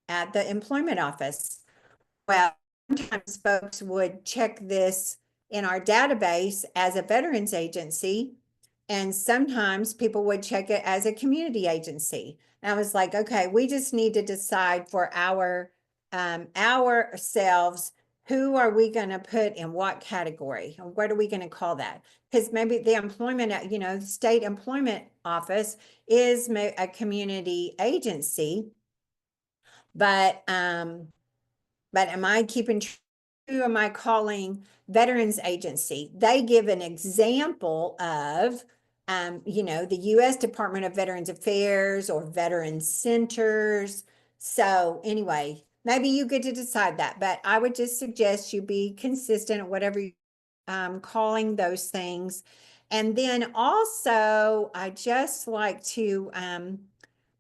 Speaker 2: at the employment office. Well, sometimes folks would check this in our database as a veterans agency, and sometimes people would check it as a community agency. And I was like, okay, we just need to decide for ourselves, who are we going to put in what category? Or what are we going to call that? Because maybe the employment, the state employment office is a community agency, but am I keeping true? Am I calling veterans agency? They give an example of, the U.S. Department of Veterans Affairs or veterans centers. So anyway, maybe you get to decide that, but I would just suggest you be consistent at whatever you're calling those things. And then also, I just like to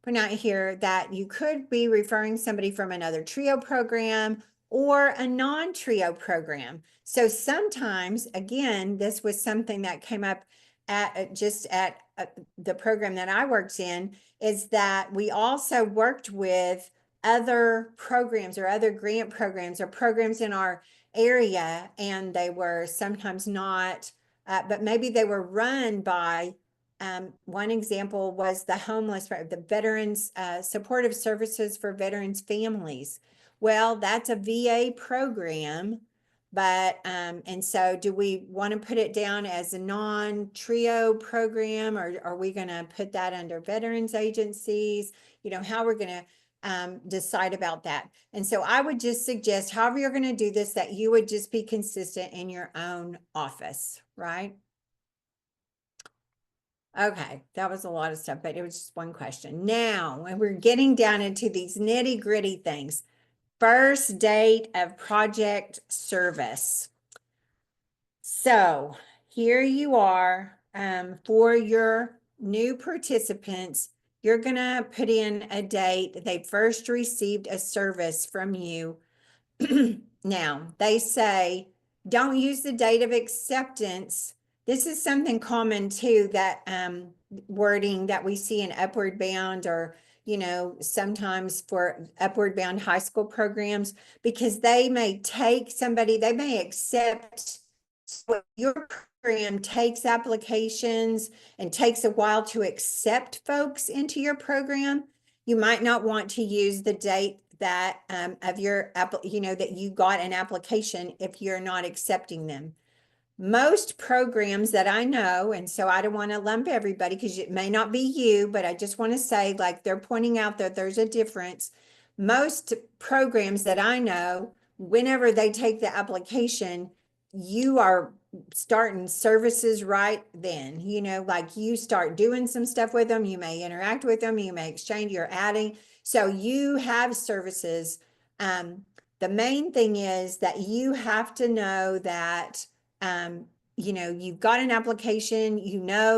Speaker 2: point out here that you could be referring somebody from another TRIO program or a non-TRIO program. So sometimes, again, this was something that came up at the program that I worked in, is that we also worked with other programs or other grant programs or programs in our area, and they were sometimes not, but maybe they were run by, one example was the homeless, the Veterans Supportive Services for Veterans Families. Well, that's a VA program, but, and so do we want to put it down as a non-TRIO program, or are we going to put that under veterans agencies? How we're going to decide about that. And so I would just suggest, however you're going to do this, that you would just be consistent in your own office, right? Okay, that was a lot of stuff, but it was just one question. Now, when we're getting down into these nitty gritty things, first date of project service. So here you are, for your new participants, you're gonna put in a date they first received a service from you. Now, they say, don't use the date of acceptance. This is something common too, that wording that we see in Upward Bound, or sometimes for Upward Bound high school programs, because they may accept. Your program takes applications and takes a while to accept folks into your program. You might not want to use the date that of your that you got an application if you're not accepting them. Most programs that I know, and so I don't want to lump everybody because it may not be you, but I just want to say, like, they're pointing out that there's a difference. Most programs that I know, whenever they take the application, you are starting services right then. Like, you start doing some stuff with them, you may interact with them, you may exchange, you're adding. So you have services. The main thing is that you have to know that you've got an application,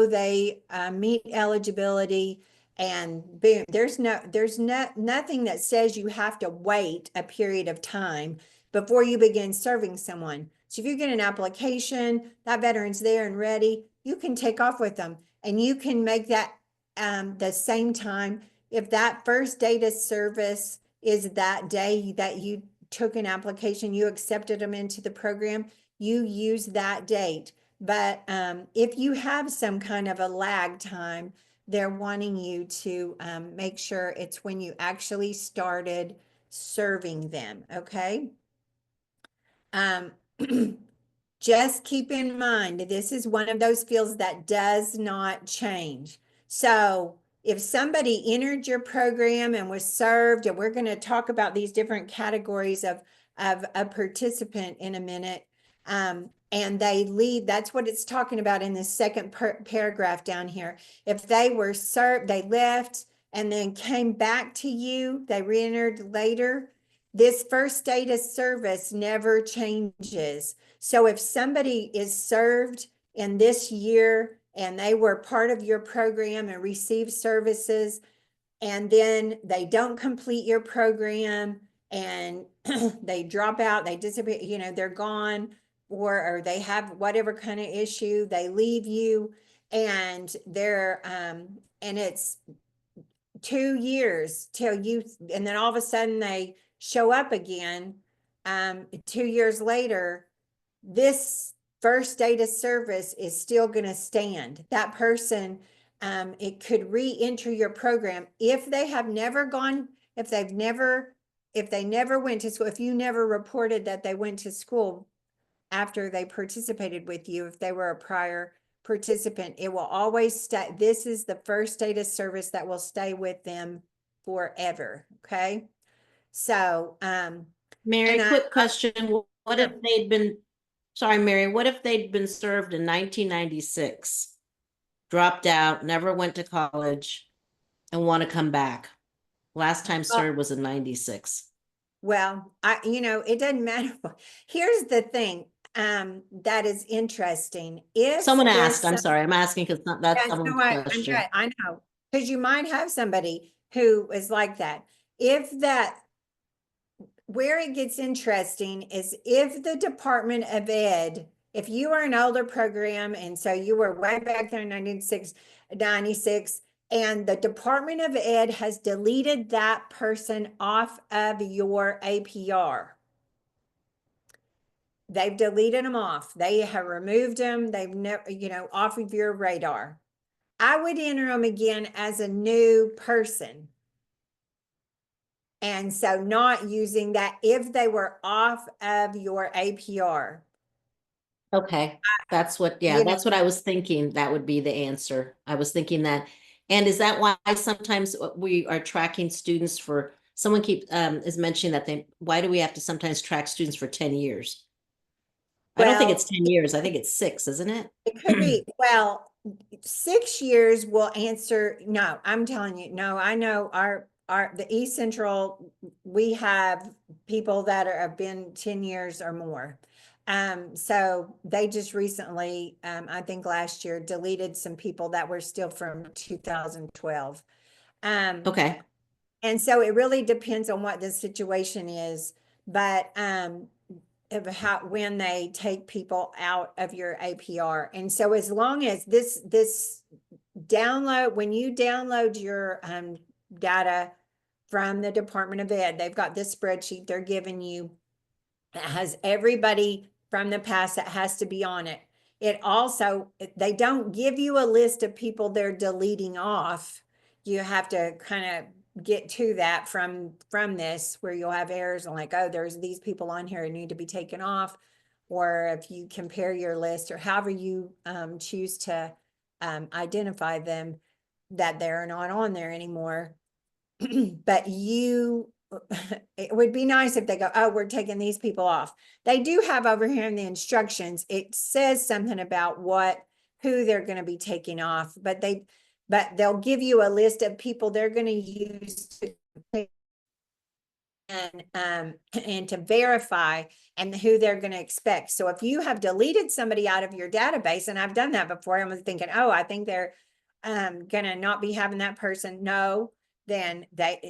Speaker 2: they meet eligibility, and boom, there's nothing that says you have to wait a period of time before you begin serving someone. So if you get an application, that veteran's there and ready, you can take off with them, and you can make that the same time. If that first date of service is that day that you took an application, you accepted them into the program, you use that date. But if you have some kind of a lag time, they're wanting you to make sure it's when you actually started serving them, okay? Just keep in mind, this is one of those fields that does not change. So if somebody entered your program and was served, and we're going to talk about these different categories of a participant in a minute, and they leave, that's what it's talking about in the second paragraph down here. If they were served, they left and then came back to you, they re-entered later, this first date of service never changes. So if somebody is served in this year and they were part of your program and received services, and then they don't complete your program, and they drop out, they disappear, you know, they're gone, or they have whatever kind of issue, they leave you, and they're and it's 2 years till you, and then all of a sudden they show up again 2 years later, this first date of service is still going to stand. That person, it could re-enter your program if they have never gone, if they never went to school, if you never reported that they went to school after they participated with you, if they were a prior participant, it will always stay. This is the first date of service that will stay with them forever. Okay. So,
Speaker 1: Mary, quick question. What if
Speaker 2: Sure.
Speaker 1: they'd been, sorry, Mary, what if they'd been served in 1996, dropped out, never went to college, and want to come back? Last time served was in 96.
Speaker 2: Well, it doesn't matter. Here's the thing, that is interesting. If
Speaker 1: Someone
Speaker 2: there's
Speaker 1: asked, I'm sorry, I'm asking because that's
Speaker 2: yes, no,
Speaker 1: someone's
Speaker 2: I'm
Speaker 1: question.
Speaker 2: good. I know, because you might have somebody who is like that. Where it gets interesting is if the Department of Ed, if you are an older program, and so you were way back there in 96, and the Department of Ed has deleted that person off of your APR. They've deleted them off. They have removed them. They've never, off of your radar. I would enter them again as a new person. And so not using that if they were off of your APR.
Speaker 1: Okay, that's what I was thinking. That would be the answer. I was thinking that. And is that why sometimes we are tracking students for, someone is mentioning that why do we have to sometimes track students for 10 years? I don't think it's 10 years. I think it's 6, isn't it?
Speaker 2: It could be, well, 6 years will answer. No, I'm telling you, no, I know the East Central, we have people that have been 10 years or more. So they just recently, I think last year, deleted some people that were still from 2012.
Speaker 1: Okay.
Speaker 2: And so it really depends on what the situation is, but of when they take people out of your APR. And so as long as this download, when you download your data from the Department of Ed, they've got this spreadsheet they're giving you that has everybody from the past that has to be on it. It also, they don't give you a list of people they're deleting off. You have to kind of get to that from this, where you'll have errors and like, oh, there's these people on here who need to be taken off. Or if you compare your list, or however you choose to identify them, that they're not on there anymore. But it would be nice if they go, oh, we're taking these people off. They do have over here in the instructions, it says something about who they're going to be taking off, but they'll give you a list of people they're going to use to take and to verify, and who they're going to expect. So if you have deleted somebody out of your database, and I've done that before, I was thinking, oh, I think they're going to not be having that person. No, then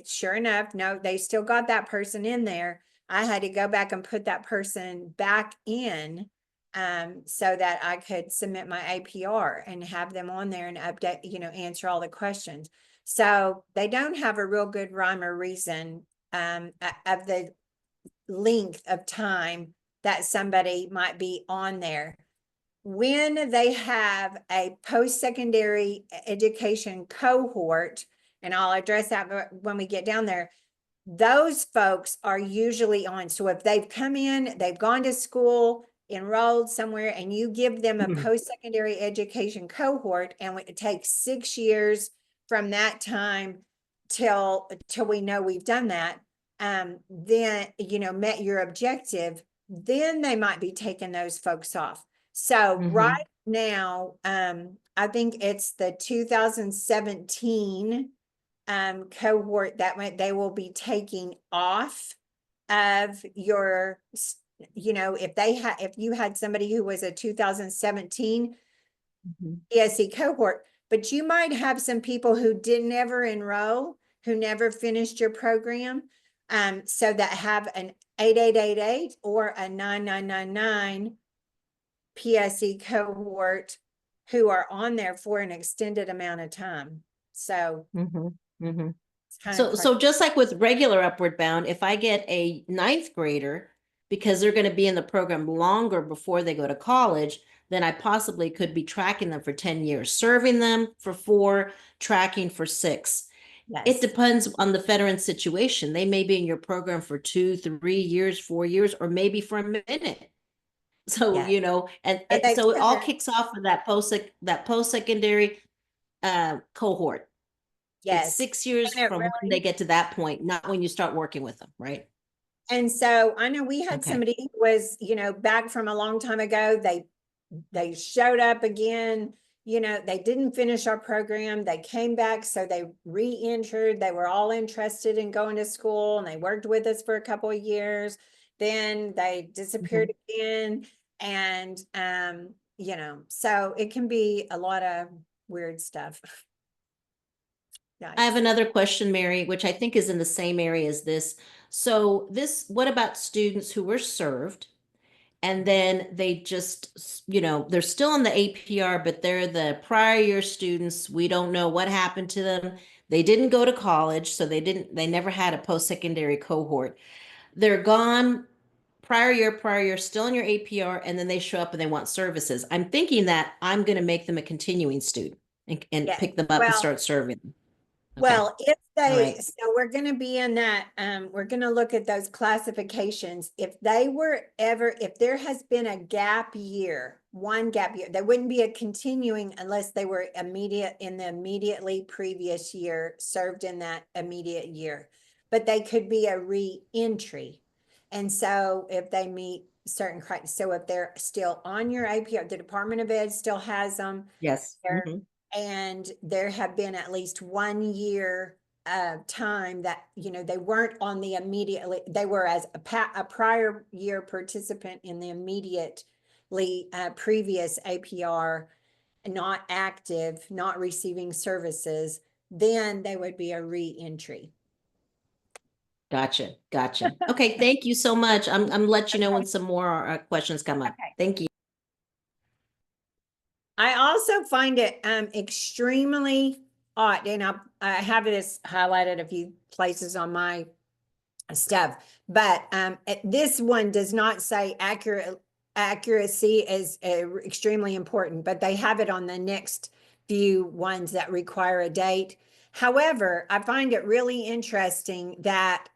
Speaker 2: sure enough, no, they still got that person in there. I had to go back and put that person back in so that I could submit my APR and have them on there and update, answer all the questions. So they don't have a real good rhyme or reason of the length of time that somebody might be on there. When they have a post-secondary education cohort, and I'll address that when we get down there, those folks are usually on. So if they've come in, they've gone to school, enrolled somewhere, and you give them a post-secondary education cohort, and it takes 6 years from that time till we know we've done that, then, met your objective, then they might be taking those folks off. So right now, I think it's the 2017 cohort that they will be taking off of your, if you had somebody who was a 2017 ESE cohort, but you might have some people who didn't ever enroll, who never finished your program. So that have an 8888 or a 9999 PSE cohort who are on there for an extended amount of time. So it's kind of
Speaker 1: So just like with regular Upward Bound, if I get a ninth grader, because they're going to be in the program longer before they go to college, then I possibly could be tracking them for 10 years, serving them for 4, tracking for 6.
Speaker 2: yes.
Speaker 1: It depends on the veteran situation. They may be in your program for 2, 3 years, 4 years, or maybe for a minute. So,
Speaker 2: Yes.
Speaker 1: you know, and so it all kicks off with that post-secondary cohort.
Speaker 2: Yes.
Speaker 1: It's 6 years from when they get to that point, not when you start working with them, right?
Speaker 2: And so I know we had
Speaker 1: Okay.
Speaker 2: somebody who was, you know, back from a long time ago. They showed up again, you know, they didn't finish our program. They came back, so they re-entered. They were all interested in going to school, and they worked with us for a couple of years. Then they disappeared again. And you know, so it can be a lot of weird stuff.
Speaker 1: I have
Speaker 2: Yikes.
Speaker 1: another question, Mary, which I think is in the same area as this. So what about students who were served and then they just, you know, they're still on the APR, but they're the prior year students. We don't know what happened to them. They didn't go to college, so they never had a post-secondary cohort. They're gone prior year, still in your APR, and then they show up and they want services. I'm thinking that I'm going to make them a continuing student and
Speaker 2: Yeah.
Speaker 1: pick them up and start serving them. Okay.
Speaker 2: Well, if
Speaker 1: All
Speaker 2: they,
Speaker 1: right.
Speaker 2: so we're going to be in that, we're going to look at those classifications. If they were ever, if there has been a gap year, one gap year, there wouldn't be a continuing unless they were immediate in the immediately previous year, served in that immediate year. But they could be a re-entry. And so if they meet certain criteria, so if they're still on your APR, the Department of Ed still has them.
Speaker 1: Yes.
Speaker 2: And there have been at least 1 year time that, you know, they weren't on the immediately, they were as a prior year participant in the immediately previous APR, not active, not receiving services, then they would be a re-entry.
Speaker 1: Gotcha. Okay, thank you so much. I'm let you know when some more questions come up.
Speaker 2: Okay.
Speaker 1: Thank you.
Speaker 2: I also find it extremely odd, and I have this highlighted a few places on my stuff, but this one does not say accuracy is extremely important, but they have it on the next few ones that require a date. However, I find it really interesting that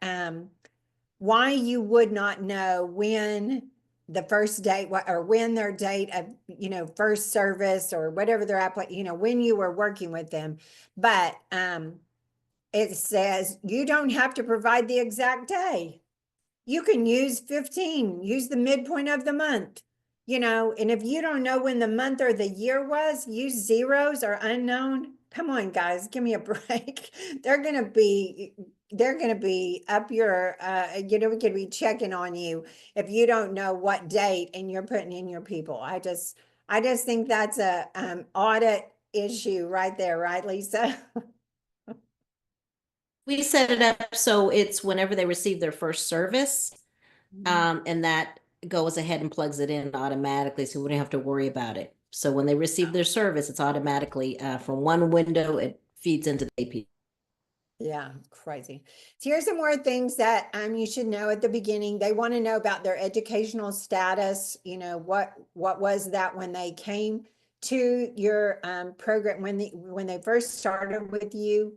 Speaker 2: why you would not know when the first date or when their date of, you know, first service or whatever their you know, when you were working with them. But it says you don't have to provide the exact day. You can use 15, use the midpoint of the month, you know, and if you don't know when the month or the year was, use zeros or unknown. Come on, guys, give me a break. They're going to be up your, you know, we could be checking on you if you don't know what date and you're putting in your people. I just think that's a audit issue right there, right, Lisa?
Speaker 1: We set it up so it's whenever they receive their first service, and that goes ahead and plugs it in automatically, so we don't have to worry about it. So when they receive their service, it's automatically from one window, it feeds into the AP.
Speaker 2: Yeah, crazy. So here's some more things that you should know at the beginning. They want to know about their educational status. You know, what was that when they came to your program, when they first started with you?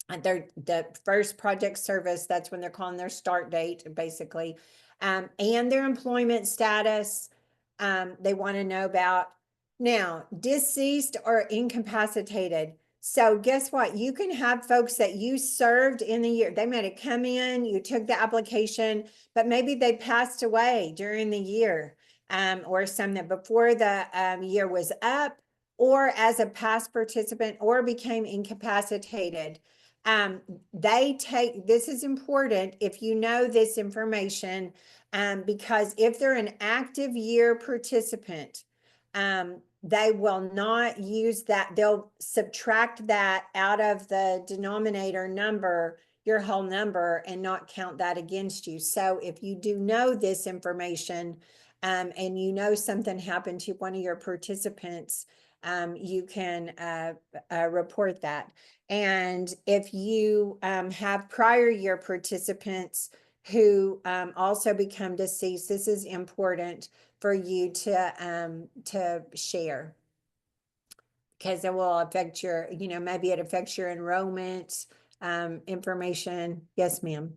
Speaker 2: The first project service, that's when they're calling their start date, basically, and their employment status. They want to know about now deceased or incapacitated. So guess what? You can have folks that you served in the year. They might have come in, you took the application, but maybe they passed away during the year, or some that before the year was up, or as a past participant, or became incapacitated. This is important if you know this information, because if they're an active year participant, they will not use that. They'll subtract that out of the denominator number your whole number and not count that against you. So if you do know this information, and you know something happened to one of your participants, you can report that. And if you have prior year participants who also become deceased, this is important for you to share, because it will affect your, maybe it affects your enrollment information. Yes, ma'am.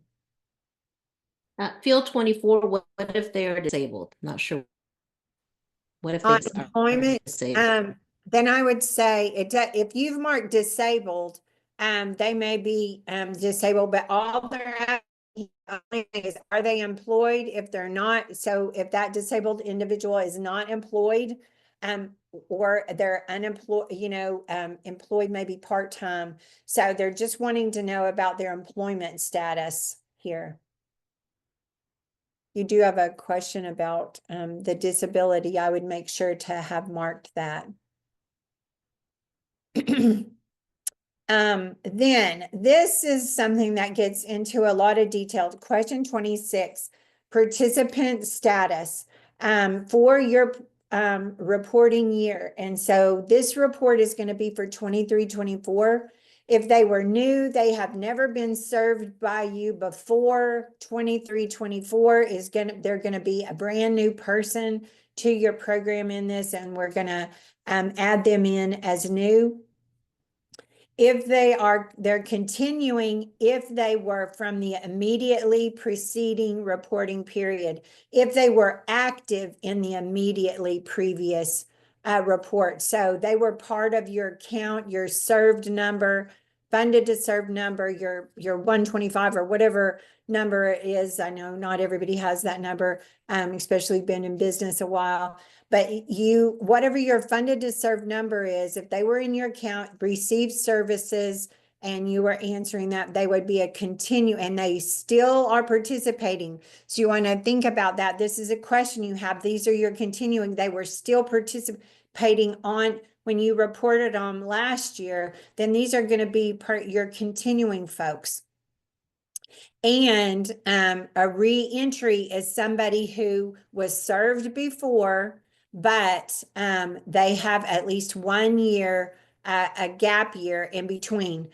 Speaker 1: Field 24, what if they are disabled? Not sure. What if they are
Speaker 2: Unemployment,
Speaker 1: disabled?
Speaker 2: then I would say if you've marked disabled, they may be disabled, but all they're asking is, are they employed? If they're not, so if that disabled individual is not employed, or they're unemployed, employed maybe part-time. So they're just wanting to know about their employment status here. You do have a question about the disability. I would make sure to have marked that. Then this is something that gets into a lot of detail. Question 26, participant status for your reporting year. And so this report is going to be for 23-24. If they were new, they have never been served by you before, 23-24 they're going to be a brand new person to your program in this, and we're going to add them in as new. If they're continuing, if they were from the immediately preceding reporting period, if they were active in the immediately previous report. So they were part of your count, your served number, funded to serve number, your 125 or whatever number it is. I know not everybody has that number, especially been in business a while. But whatever your funded to serve number is, if they were in your account, received services, and you were answering that, they would be and they still are participating. So you want to think about that. This is a question you have. These are your continuing. They were still participating on when you reported on last year, then these are going to be your continuing folks. And a re-entry is somebody who was served before, but they have at least 1 year, a gap year in between.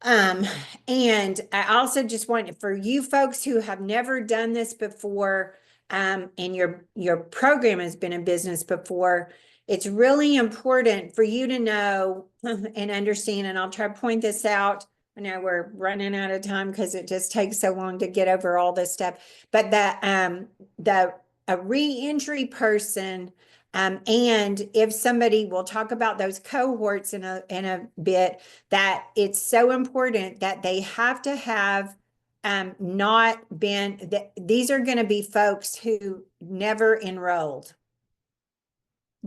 Speaker 2: And I also just want for you folks who have never done this before, and your program has been in business before, it's really important for you to know and understand, and I'll try to point this out. I know we're running out of time because it just takes so long to get over all this stuff, but a re-entry person, and if somebody, will talk about those cohorts in a bit, that it's so important that they have to have not been, these are going to be folks who never enrolled,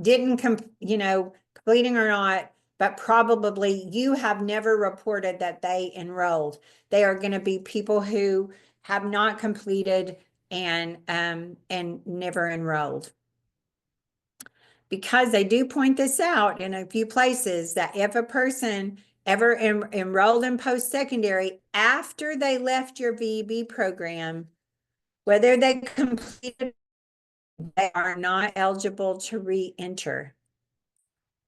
Speaker 2: didn't completing or not, but probably you have never reported that they enrolled. They are going to be people who have not completed and never enrolled. Because they do point this out in a few places, that if a person ever enrolled in post-secondary after they left your VUB program, whether they completed, they are not eligible to re-enter.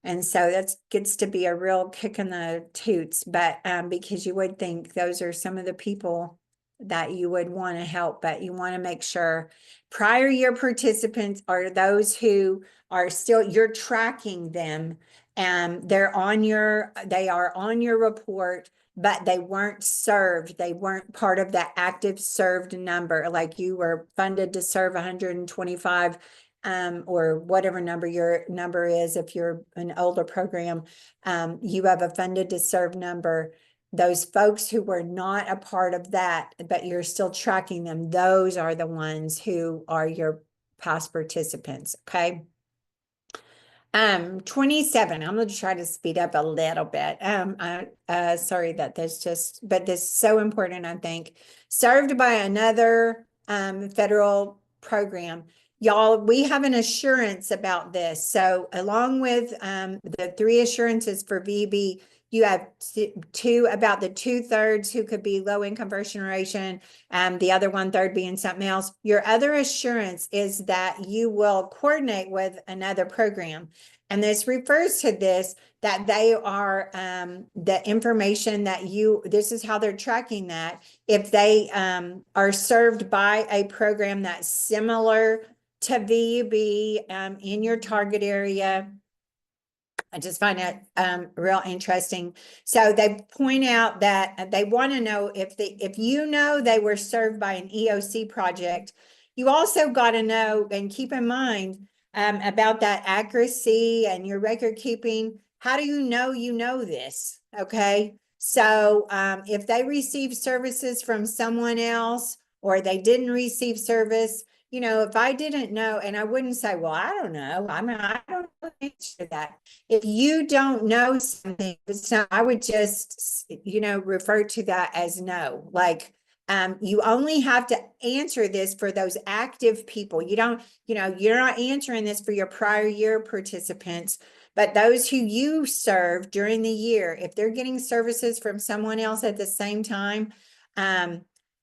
Speaker 2: And so that gets to be a real kick in the toots, but because you would think those are some of the people that you would want to help, but you want to make sure prior year participants are those who are still, you're tracking them, and they are on your report, but they weren't served. They weren't part of that active served number. Like you were funded to serve 125 or whatever number your number is. If you're an older program, you have a funded to serve number. Those folks who were not a part of that, but you're still tracking them, those are the ones who are your past participants. Okay. 27, I'm going to try to speed up a little bit. Sorry that but this is so important, I think. Served by another federal program. Y'all, we have an assurance about this. So along with the 3 assurances for VB, You have two, about the 2/3 who could be low income first generation, the other 1/3 being something else. Your other assurance is that you will coordinate with another program. And this refers to this, that they are, the information that this is how they're tracking that. If they are served by a program that's similar to VUB in your target area, I just find it real interesting. So they point out that they want to know if you know they were served by an EOC project, you also got to know and keep in mind about that accuracy and your record keeping. How do you know this? Okay. So if they receive services from someone else or they didn't receive service, you know, if I didn't know, and I wouldn't say, well, I don't know. I mean, I don't know the answer to that. If you don't know something, so I would just, you know, refer to that as no. Like, you only have to answer this for those active people. You don't, you know, you're not answering this for your prior year participants, but those who you serve during the year, if they're getting services from someone else at the same time,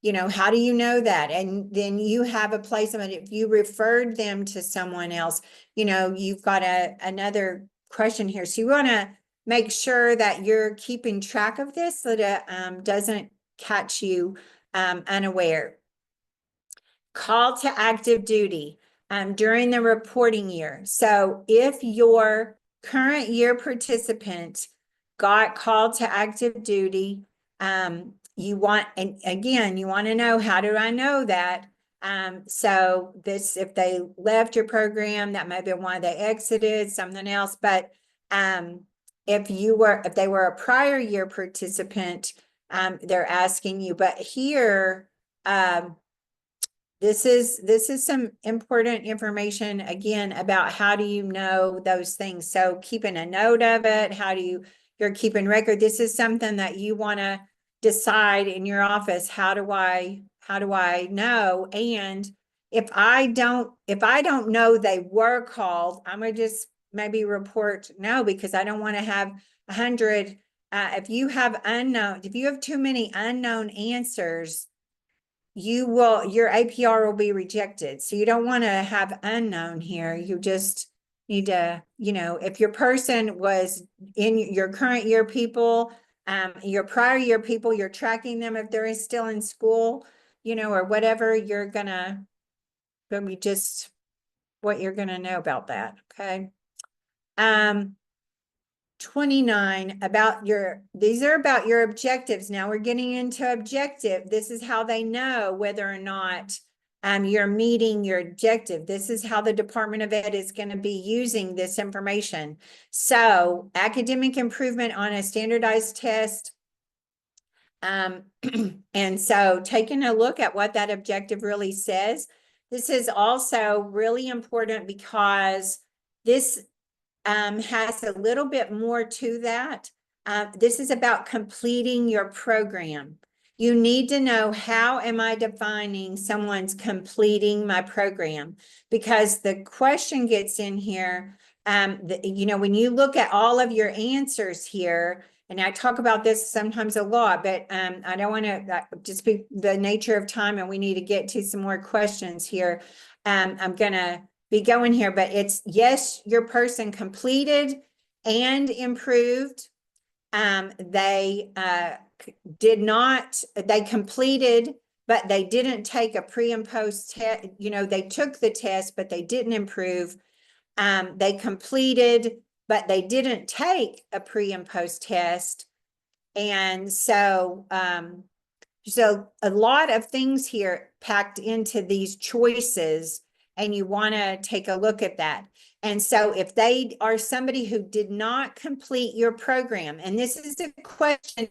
Speaker 2: you know, how do you know that? And then you have a place of it. If you referred them to someone else, you know, you've got another question here. So you want to make sure that you're keeping track of this so that it doesn't catch you unaware. Call to active duty during the reporting year. So if your current year participant got called to active duty, you want, and again, you want to know, how do I know that? So this, if they left your program, that might be why they exited, something else. But if they were a prior year participant, they're asking you. But here, this is some important information again about how do you know those things. So keeping a note of it, you're keeping record. This is something that you want to decide in your office. How do I know? And if I don't know they were called, I'm gonna just maybe report no, because I don't want to have 100. If you have too many unknown answers, your APR will be rejected. So you don't want to have unknown here. You just need to, you know, if your person was in your current year people, your prior year people, you're tracking them if they're still in school, you know, or whatever, you're gonna be just what you're gonna know about that. Okay. 29 these are about your objectives. Now we're getting into objective. This is how they know whether or not you're meeting your objective. This is how the Department of Ed is going to be using this information. So academic improvement on a standardized test. And so taking a look at what that objective really says. This is also really important because this has a little bit more to that. This is about completing your program. You need to know, how am I defining someone's completing my program? Because the question gets in here, you know, when you look at all of your answers here, and I talk about this sometimes a lot, but I don't want to just be the nature of time, and we need to get to some more questions here. I'm going to be going here, but it's yes, your person completed and improved. They completed, but they didn't take a pre and post test. You know, they took the test, but they didn't improve. They completed, but they didn't take a pre and post test. And so, so a lot of things here packed into these choices, and you want to take a look at that. And so if they are somebody who did not complete your program, and this is a question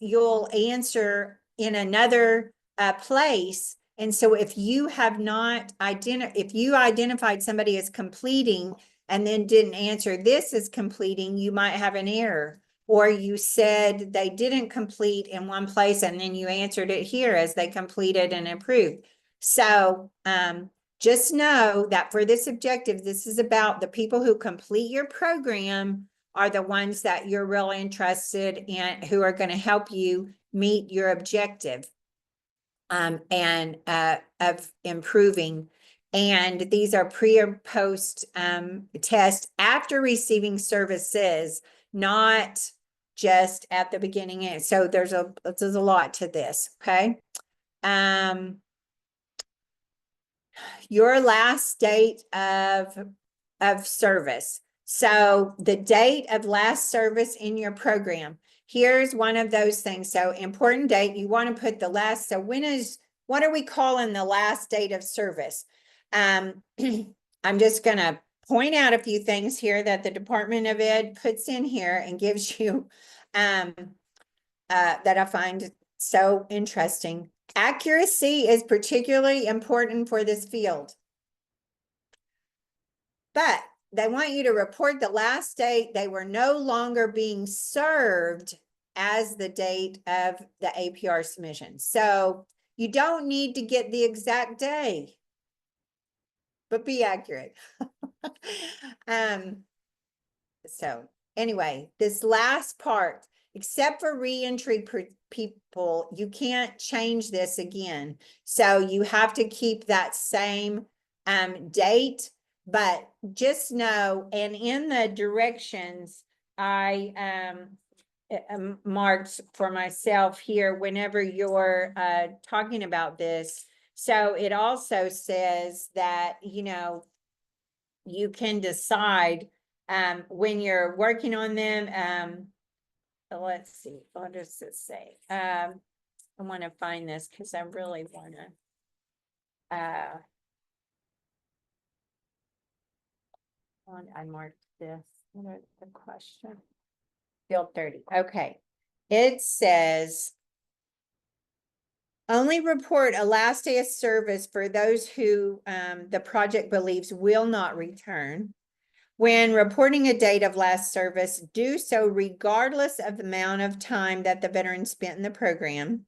Speaker 2: you'll answer in another place. And so if you have not if you identified somebody as completing and then didn't answer this as completing, you might have an error. Or you said they didn't complete in one place and then you answered it here as they completed and improved. So just know that for this objective, this is about the people who complete your program are the ones that you're really interested in, who are going to help you meet your objective and of improving. And these are pre and post tests after receiving services, not just at the beginning. So there's a lot to this. Okay. Your last date of service. So the date of last service in your program. Here's one of those things. So important date, you want to put the last. So what are we calling the last date of service? I'm just going to point out a few things here that the Department of Ed puts in here and gives you that I find so interesting. Accuracy is particularly important for this field. But they want you to report the last date they were no longer being served as the date of the APR submission. So you don't need to get the exact day, but be accurate. So anyway, this last part, except for reentry people, you can't change this again. So you have to keep that same date, but just know, and in the directions, I marked for myself here whenever you're talking about this. So it also says that, you know, you can decide when you're working on them. Let's see, what does it say? I want to find this because I really want to. I marked this. What is the question? Field 30. Okay. It says only report a last day of service for those who the project believes will not return. When reporting a date of last service, do so regardless of the amount of time that the veteran spent in the program.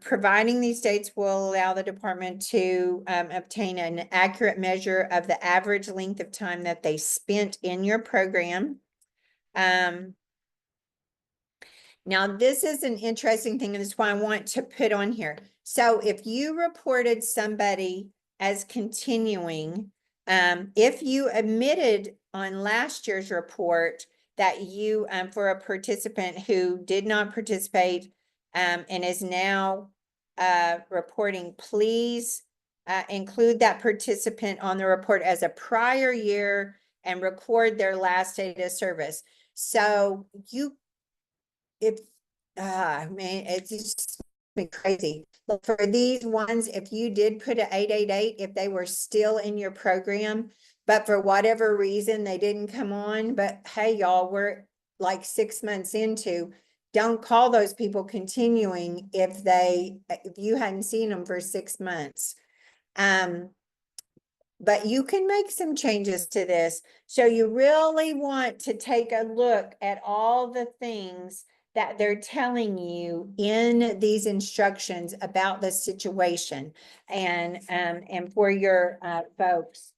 Speaker 2: Providing these dates will allow the department to obtain an accurate measure of the average length of time that they spent in your program. Now, this is an interesting thing, and this is why I want to put on here. So if you reported somebody as continuing, if you admitted on last year's report that you, for a participant who did not participate and is now reporting, please include that participant on the report as a prior year and record their last date of service. So it's just been crazy. But for these ones, if you did put an 888, if they were still in your program, but for whatever reason they didn't come on, but hey, y'all, we're like 6 months into, don't call those people continuing if you hadn't seen them for 6 months. But you can make some changes to this. So you really want to take a look at all the things that they're telling you in these instructions about the situation, and for your folks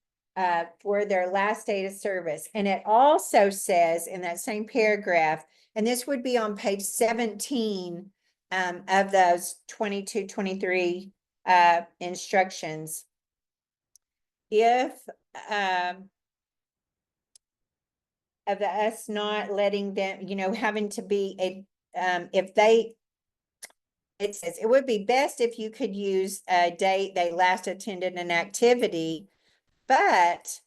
Speaker 2: for their last date of service. And it also says in that same paragraph, and this would be on page 17 of those 22-23 instructions. If of us not letting them, you know, having to be a it says it would be best if you could use a date they last attended an activity, but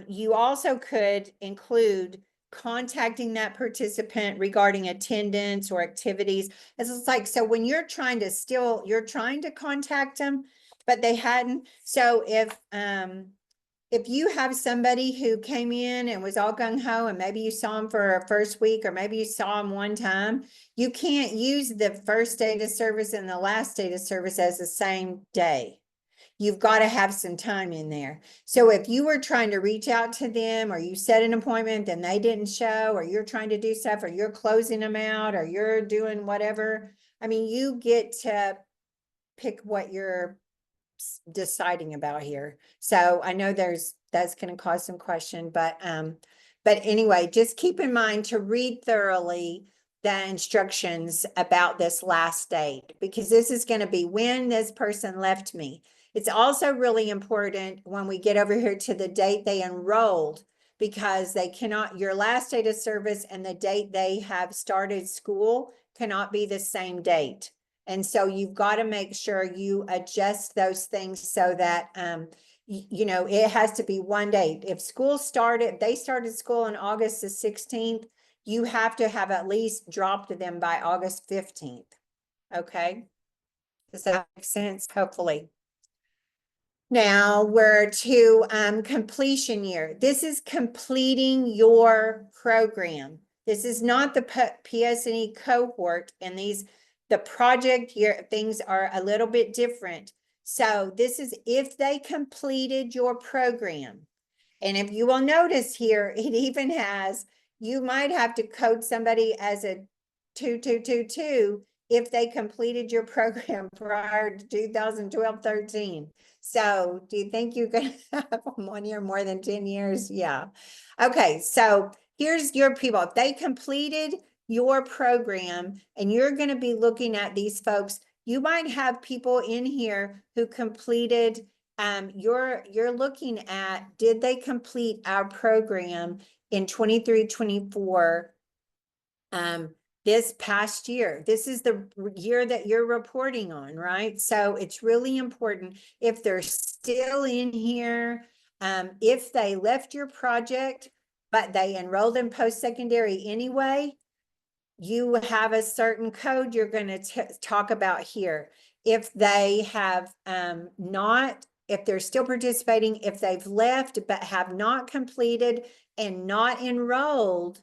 Speaker 2: you also could include contacting that participant regarding attendance or activities. It's like, so when you're trying to contact them, but they hadn't. So if you have somebody who came in and was all gung-ho and maybe you saw them for a first week, or maybe you saw them one time, you can't use the first date of service and the last date of service as the same day. You've got to have some time in there. So if you were trying to reach out to them, or you set an appointment and they didn't show, or you're trying to do stuff, or you're closing them out, or you're doing whatever, I mean, you get to pick what you're deciding about here. So I know that's going to cause some question, but But anyway, just keep in mind to read thoroughly the instructions about this last date, because this is going to be when this person left me. It's also really important when we get over here to the date they enrolled, because they cannot, your last date of service and the date they have started school cannot be the same date. And so you've got to make sure you adjust those things so that, you know, it has to be one date. If school started, they started school on August the 16th, you have to have at least dropped them by August 15th. Okay. Does that make sense? Hopefully. Now we're to completion year. This is completing your program. This is not the PSNE cohort, and the project year things are a little bit different. So this is if they completed your program. And if you will notice here, it even has, you might have to code somebody as a 2222 if they completed your program prior to 2012-13. So do you think you can have 1 year more than 10 years? Yeah. Okay, so here's your people. If they completed your program, and you're going to be looking at these folks, you might have people in here who completed, you're looking at, did they complete our program in 23-24 this past year? This is the year that you're reporting on, right? So it's really important if they're still in here, if they left your project, but they enrolled in post-secondary anyway, you have a certain code you're going to talk about here. If they have not, if they're still participating, if they've left but have not completed and not enrolled,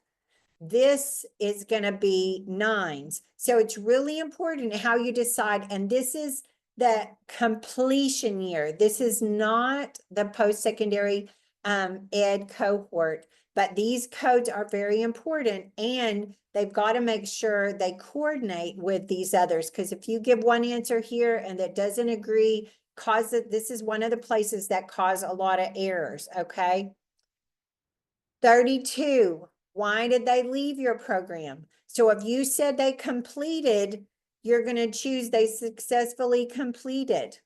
Speaker 2: this is going to be 9s. So it's really important how you decide. And this is the completion year. This is not the post-secondary ed cohort, but these codes are very important, and they've got to make sure they coordinate with these others. Because if you give one answer here and that doesn't agree, this is one of the places that cause a lot of errors. Okay. 32. Why did they leave your program? So if you said they completed, you're going to choose they successfully completed.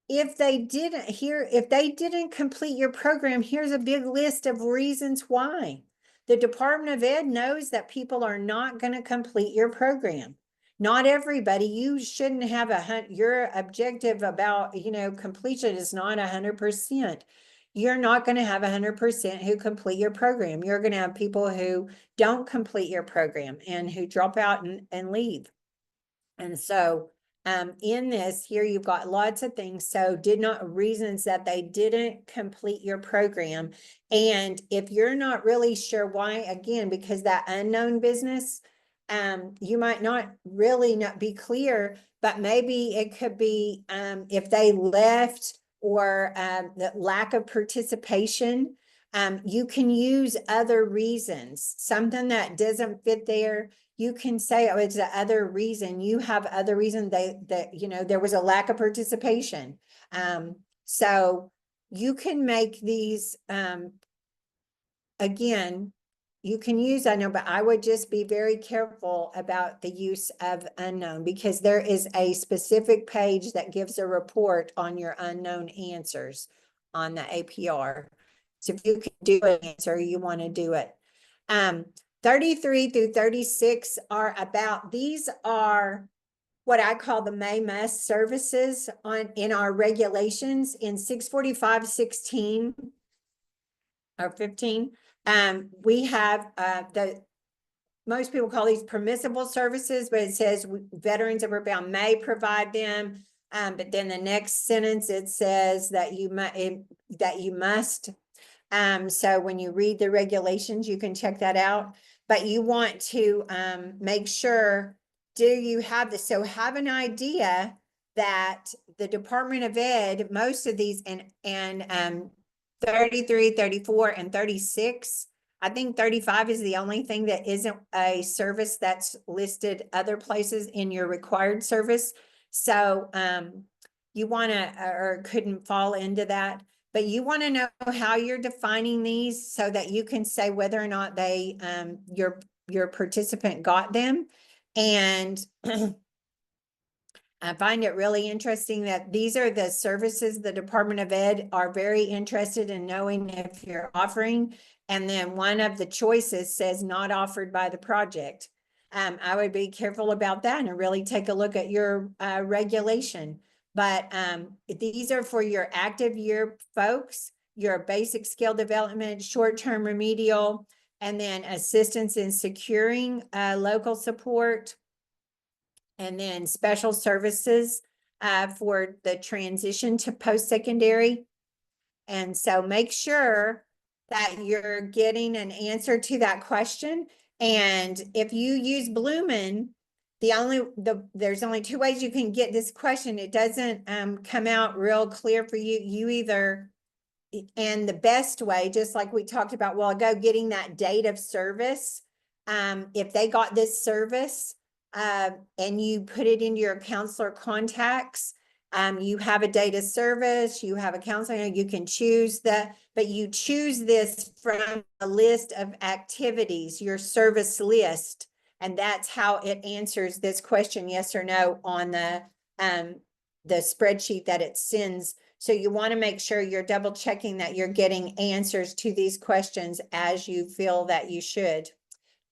Speaker 2: If they didn't complete your program, here's a big list of reasons why. The Department of Ed knows that people are not going to complete your program. Not everybody. You shouldn't have your objective about, completion is not 100%. You're not going to have 100% who complete your program. You're going to have people who don't complete your program and who drop out and leave. And so in this here, you've got lots of things. So reasons that they didn't complete your program. And if you're not really sure why, again, because that unknown business, you might not be clear, but maybe it could be if they left, or the lack of participation. You can use other reasons, something that doesn't fit there. You can say, oh, it's the other reason. You have other reason there was a lack of participation. So you can make these, again, you can use unknown, but I would just be very careful about the use of unknown, because there is a specific page that gives a report on your unknown answers on the APR. So if you can do an answer, you want to do it. 33 through 36 these are what I call the may must services in our regulations in 645-16 or 15. We have most people call these permissible services, but it says veterans of Rebound may provide them. But then the next sentence, it says that you must. So when you read the regulations, you can check that out. But you want to make sure, do you have this? So have an idea that the Department of Ed, most of these, and 33, 34, and 36, I think 35 is the only thing that isn't a service that's listed other places in your required service. So you want to, or couldn't fall into that. but you want to know how you're defining these so that you can say whether or not they, your participant got them. And I find it really interesting that these are the services the Department of Ed are very interested in knowing if you're offering. And then one of the choices says not offered by the project. I would be careful about that and really take a look at your regulation. But these are for your active year folks, your basic skill development, short-term remedial, and then assistance in securing local support, and then special services for the transition to post-secondary. And so make sure that you're getting an answer to that question. And if you use Bloomin', there's only two ways you can get this question. It doesn't come out real clear for you. You either, and the best way, just like we talked about a while ago, getting that date of service. If they got this service, and you put it into your counselor contacts, you have a date of service, you have a counselor, you can choose that, but you choose this from a list of activities, your service list, and that's how it answers this question, yes or no, on the spreadsheet that it sends. So you want to make sure you're double checking that you're getting answers to these questions as you feel that you should.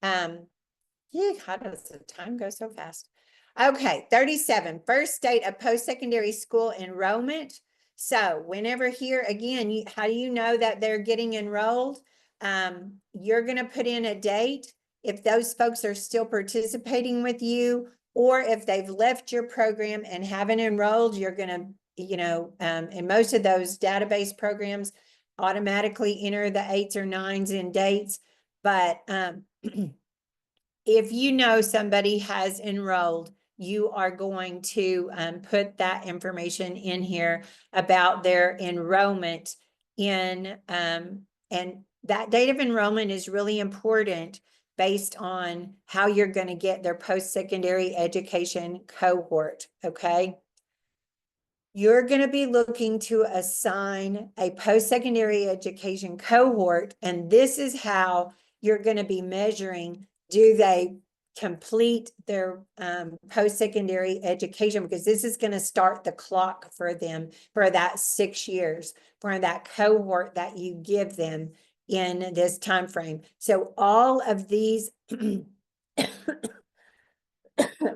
Speaker 2: Yeah, how does the time go so fast? Okay, 37, first date of post-secondary school enrollment. So whenever here, again, how do you know that they're getting enrolled? You're going to put in a date if those folks are still participating with you, or if they've left your program and haven't enrolled, you're going to, in most of those database programs, automatically enter the 8s or 9s in dates. But if you know somebody has enrolled, you are going to put that information in here about their enrollment in, and that date of enrollment is really important based on how you're going to get their post-secondary education cohort, okay? You're going to be looking to assign a post-secondary education cohort, and this is how you're going to be measuring, do they complete their post-secondary education, because this is going to start the clock for them for that 6 years, for that cohort that you give them in this time frame. So all of these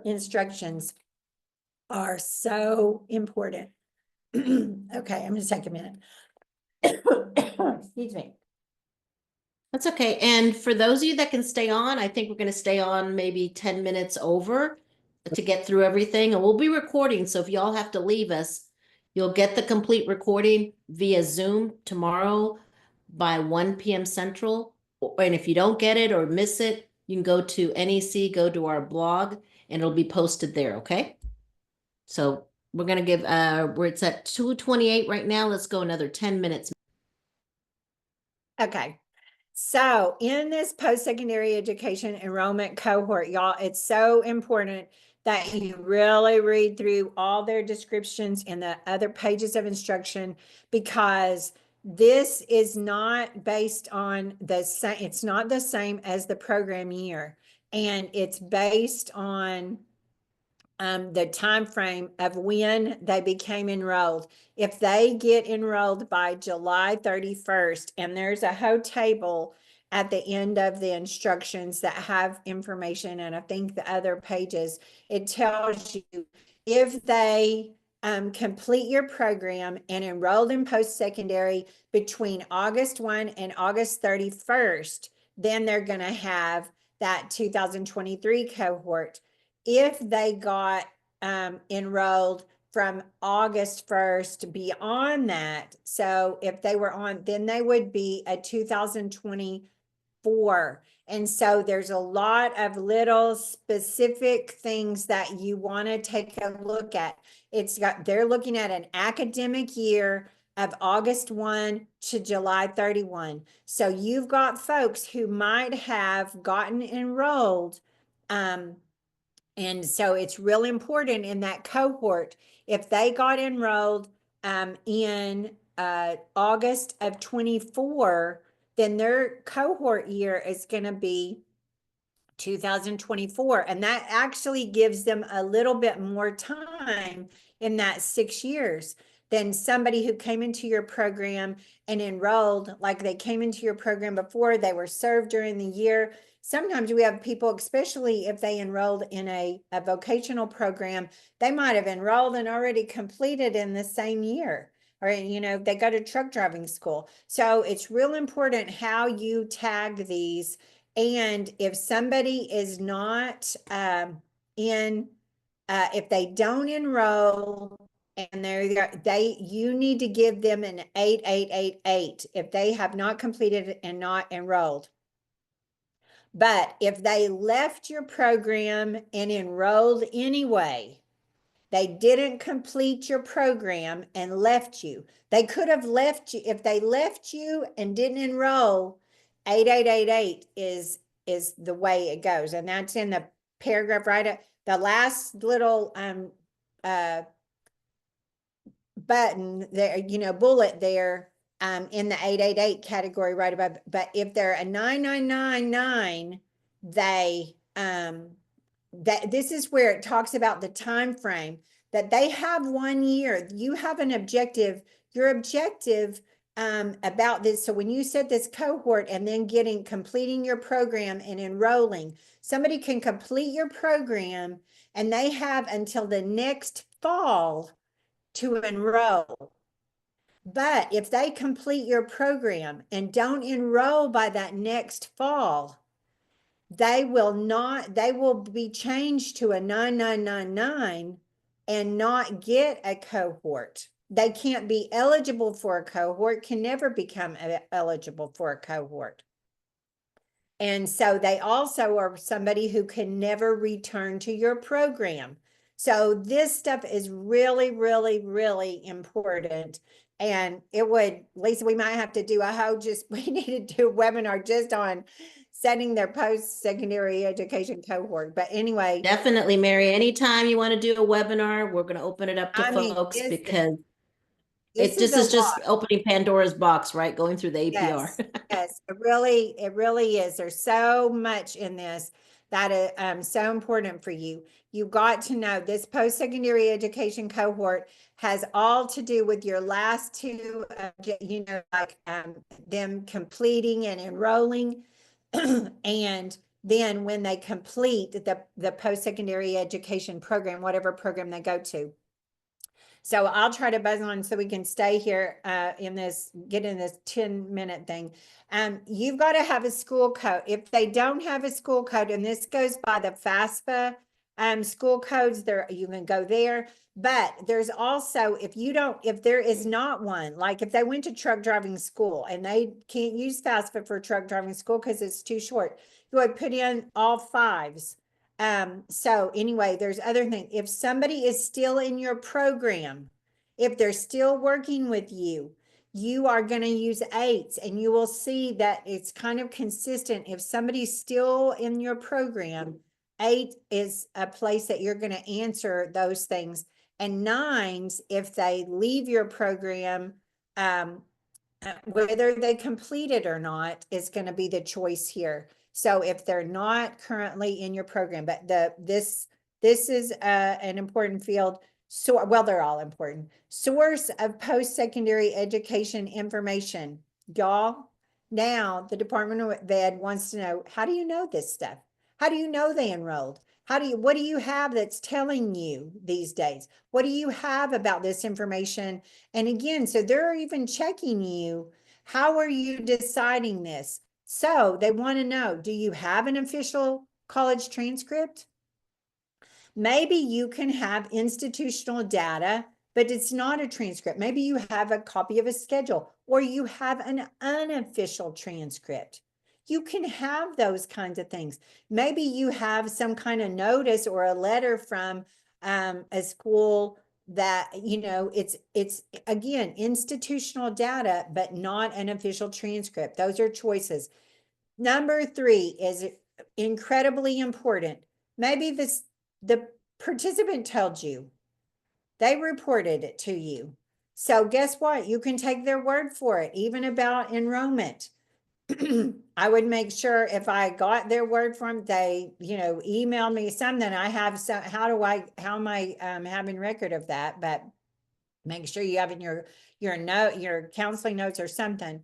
Speaker 2: instructions are so important. Okay, I'm going to take a minute. Excuse me.
Speaker 1: That's okay. And for those of you that can stay on, I think we're going to stay on maybe 10 minutes over to get through everything. And we'll be recording. So if y'all have to leave us, you'll get the complete recording via Zoom tomorrow by 1 p.m. Central. And if you don't get it or miss it, you can go to NEC, go to our blog, and it'll be posted there, okay? So we're going to give, it's at 2:28 right now. Let's go another 10 minutes.
Speaker 2: Okay. So in this post-secondary education enrollment cohort, y'all, it's so important that you really read through all their descriptions in the other pages of instruction, because this is not based on the same, it's not the same as the program year, and it's based on the time frame of when they became enrolled. If they get enrolled by July 31st, and there's a whole table at the end of the instructions that have information, and I think the other pages, it tells you if they complete your program and enrolled in post-secondary between August 1 and August 31st, then they're going to have that 2023 cohort. If they got enrolled from August 1st beyond that, so if they were on, then they would be a 2024. And so there's a lot of little specific things that you want to take a look at. They're looking at an academic year of August 1 to July 31. So you've got folks who might have gotten enrolled, and so it's really important in that cohort, if they got enrolled in August of 24, then their cohort year is going to be 2024. And that actually gives them a little bit more time in that 6 years than somebody who came into your program and enrolled, like they came into your program before, they were served during the year. Sometimes we have people, especially if they enrolled in a vocational program, they might have enrolled and already completed in the same year. Or, they go to truck driving school. So it's real important how you tag these. And if somebody is not if they don't enroll and you need to give them an 8888 if they have not completed and not enrolled. But if they left your program and enrolled anyway, they didn't complete your program and left you. They could have left you. If they left you and didn't enroll, 8888 is the way it goes. And that's in the paragraph right at the last little button there, bullet there in the 888 category right above. But if they're a 9999, this is where it talks about the time frame that they have 1 year. You have an objective. Your objective about this. So when you set this cohort and then completing your program and enrolling, somebody can complete your program and they have until the next fall to enroll. But if they complete your program and don't enroll by that next fall, they will be changed to a 9999 and not get a cohort. They can't be eligible for a cohort, can never become eligible for a cohort. And so they also are somebody who can never return to your program. So this stuff is really, really, really important. And Lisa, we might have to do we need to do a webinar just on setting their post-secondary education cohort. But anyway.
Speaker 1: Definitely, Mary. Anytime you want to do a webinar, we're going to open it up to folks because it just is just opening Pandora's box, right? Going through the APR.
Speaker 2: Yes, it really is. There's so much in this that is so important for you. You got to know this post-secondary education cohort has all to do with your last two, like them completing and enrolling. And then when they complete the post-secondary education program, whatever program they go to. So I'll try to buzz on so we can stay here get in this 10-minute thing. You've got to have a school code. If they don't have a school code, and this goes by the FAFSA school codes, you can go there. But there's also, if there is not one, like if they went to truck driving school and they can't use FAFSA for truck driving school because it's too short, you would put in all fives. So anyway, there's other things. If somebody is still in your program, if they're still working with you, you are going to use eights, and you will see that it's kind of consistent. If somebody's still in your program, 8 is a place that you're going to answer those things. And 9s, if they leave your program, whether they complete it or not is going to be the choice here. So if they're not currently in your program, but this is an important field. So, well, they're all important. Source of post-secondary education information. Y'all, now the Department of Ed wants to know, how do you know this stuff? How do you know they enrolled? What do you have that's telling you these days? What do you have about this information? And again, so they're even checking you. How are you deciding this? So they want to know, do you have an official college transcript? Maybe you can have institutional data, but it's not a transcript. Maybe you have a copy of a schedule, or you have an unofficial transcript. You can have those kinds of things. Maybe you have some kind of notice or a letter from a school that, it's again, institutional data, but not an official transcript. Those are choices. Number 3 is incredibly important. Maybe the participant told you, they reported it to you. So guess what? You can take their word for it, even about enrollment. I would make sure if I got their word from, they, email me something. I have some, how am I having record of that? But make sure you have in your note, your counseling notes or something.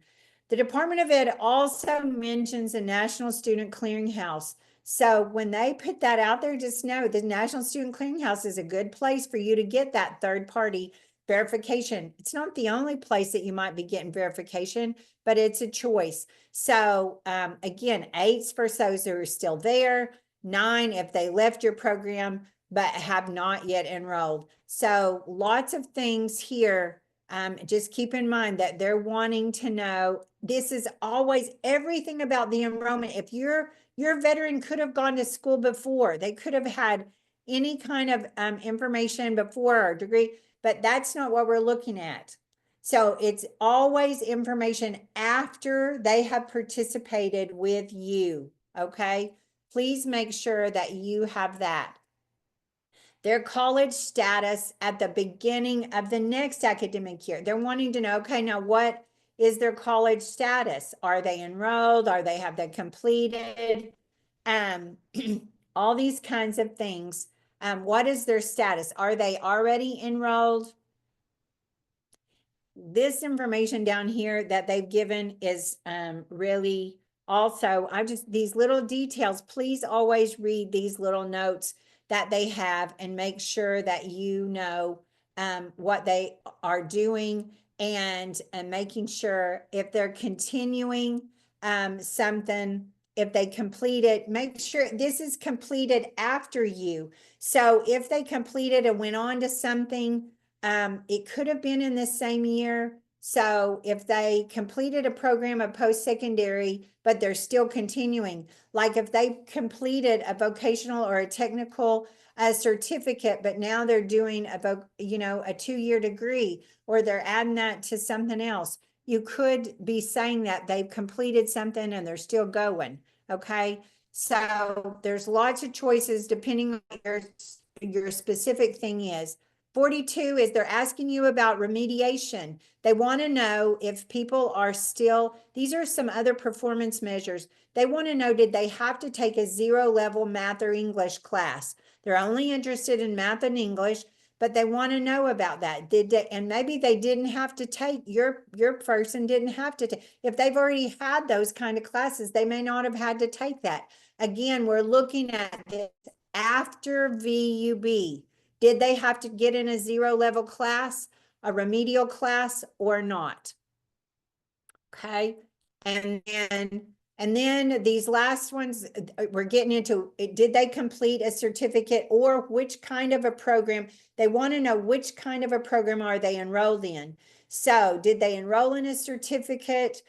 Speaker 2: The Department of Ed also mentions the National Student Clearinghouse. So when they put that out there, just know the National Student Clearinghouse is a good place for you to get that third party verification. It's not the only place that you might be getting verification, but it's a choice. So again, 8's for those who are still there, 9 if they left your program but have not yet enrolled. So lots of things here. Just keep in mind that they're wanting to know, this is always everything about the enrollment. If your veteran could have gone to school before, they could have had any kind of information before or degree, but that's not what we're looking at. So it's always information after they have participated with you, okay? Please make sure that you have that. Their college status at the beginning of the next academic year. They're wanting to know, okay, now what is their college status? Are they enrolled? Have they completed? All these kinds of things. What is their status? Are they already enrolled? This information down here that they've given is really also, these little details, please always read these little notes that they have and make sure that you know what they are doing and making sure if they're continuing something, if they complete it, make sure this is completed after you. So if they completed and went on to something, it could have been in the same year. So if they completed a program of post-secondary, but they're still continuing, like if they completed a vocational or a technical certificate, but now they're doing a 2-year degree, or they're adding that to something else, you could be saying that they've completed something and they're still going. Okay. So there's lots of choices depending on what your specific thing is. 42 is they're asking you about remediation. They want to know if people are still, these are some other performance measures. They want to know, did they have to take a 0-level math or English class? They're only interested in math and English, but they want to know about that. Did they, and maybe they didn't have to take, your person didn't have to take, if they've already had those kind of classes, they may not have had to take that. Again, we're looking at this after VUB. Did they have to get in a 0-level class, a remedial class, or not? Okay. And then these last ones, we're getting into, did they complete a certificate or which kind of a program? They want to know which kind of a program are they enrolled in. So did they enroll in a certificate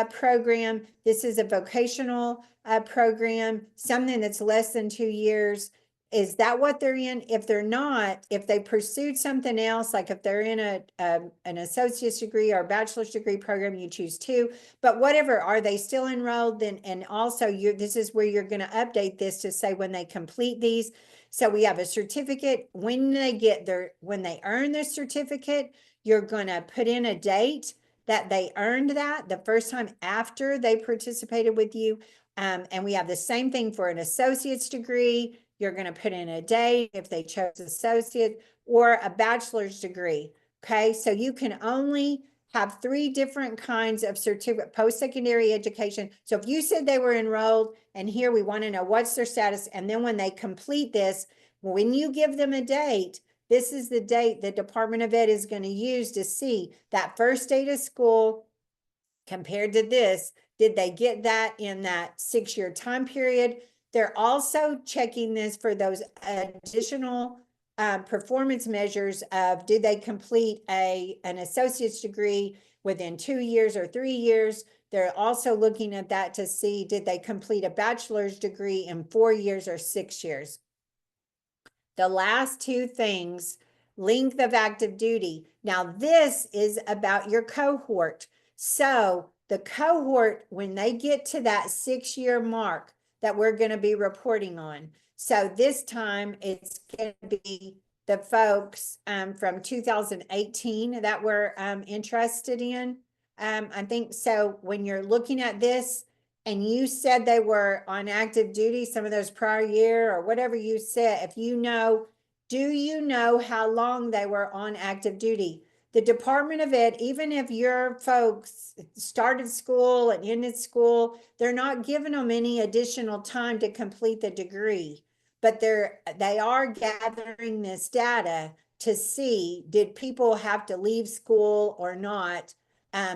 Speaker 2: program? This is a vocational program, something that's less than 2 years. Is that what they're in? If they're not, if they pursued something else, like if they're in an associate's degree or a bachelor's degree program, you choose 2. But whatever, are they still enrolled? Then, and also this is where you're going to update this to say when they complete these. So we have a certificate. When they earn their certificate, you're going to put in a date that they earned that the first time after they participated with you. And we have the same thing for an associate's degree. You're going to put in a date if they chose associate or a bachelor's degree. Okay, so you can only have 3 different kinds of certificate, post-secondary education. So if you said they were enrolled, and here we want to know what's their status, and then when they complete this, when you give them a date, this is the date the Department of Ed is going to use to see that first date of school compared to this. Did they get that in that 6-year time period? They're also checking this for those additional performance measures of, did they complete an associate's degree within 2 years or 3 years? They're also looking at that to see, did they complete a bachelor's degree in 4 years or 6 years? The last 2 things, length of active duty. Now this is about your cohort. So the cohort, when they get to that 6-year mark that we're going to be reporting on. So this time it's going to be the folks from 2018 that were interested in. I think so when you're looking at this and you said they were on active duty some of those prior year or whatever you said, if you know, do you know how long they were on active duty? The Department of Ed, even if your folks started school and ended school, they're not giving them any additional time to complete the degree, but they are gathering this data to see, did people have to leave school or not?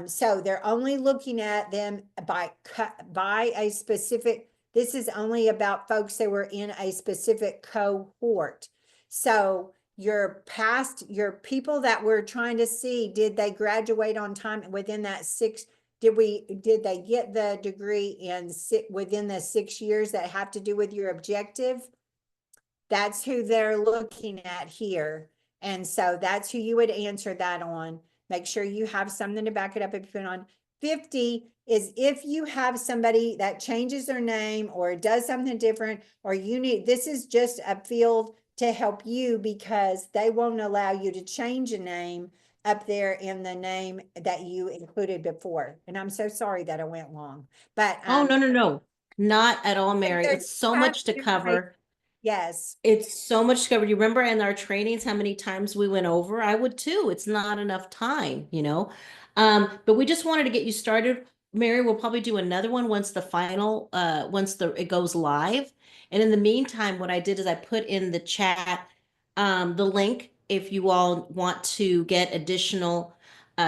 Speaker 2: So they're only looking at them by a specific, this is only about folks that were in a specific cohort. So your people that we're trying to see, did they graduate on time within that did they get the degree within the 6 years that have to do with your objective? That's who they're looking at here. And so that's who you would answer that on. Make sure you have something to back it up if you put on. 50 is if you have somebody that changes their name or does something different, or this is just a field to help you because they won't allow you to change a name up there in the name that you included before. And I'm so sorry that I went long, but
Speaker 1: Oh, no. Not at all, Mary. It's so much to cover.
Speaker 2: Yes.
Speaker 1: It's so much to cover. You remember in our trainings how many times we went over? I would too. It's not enough time, you know. But we just wanted to get you started. Mary, we'll probably do another one once it goes live. And in the meantime, what I did is I put in the chat the link if you all want to get additional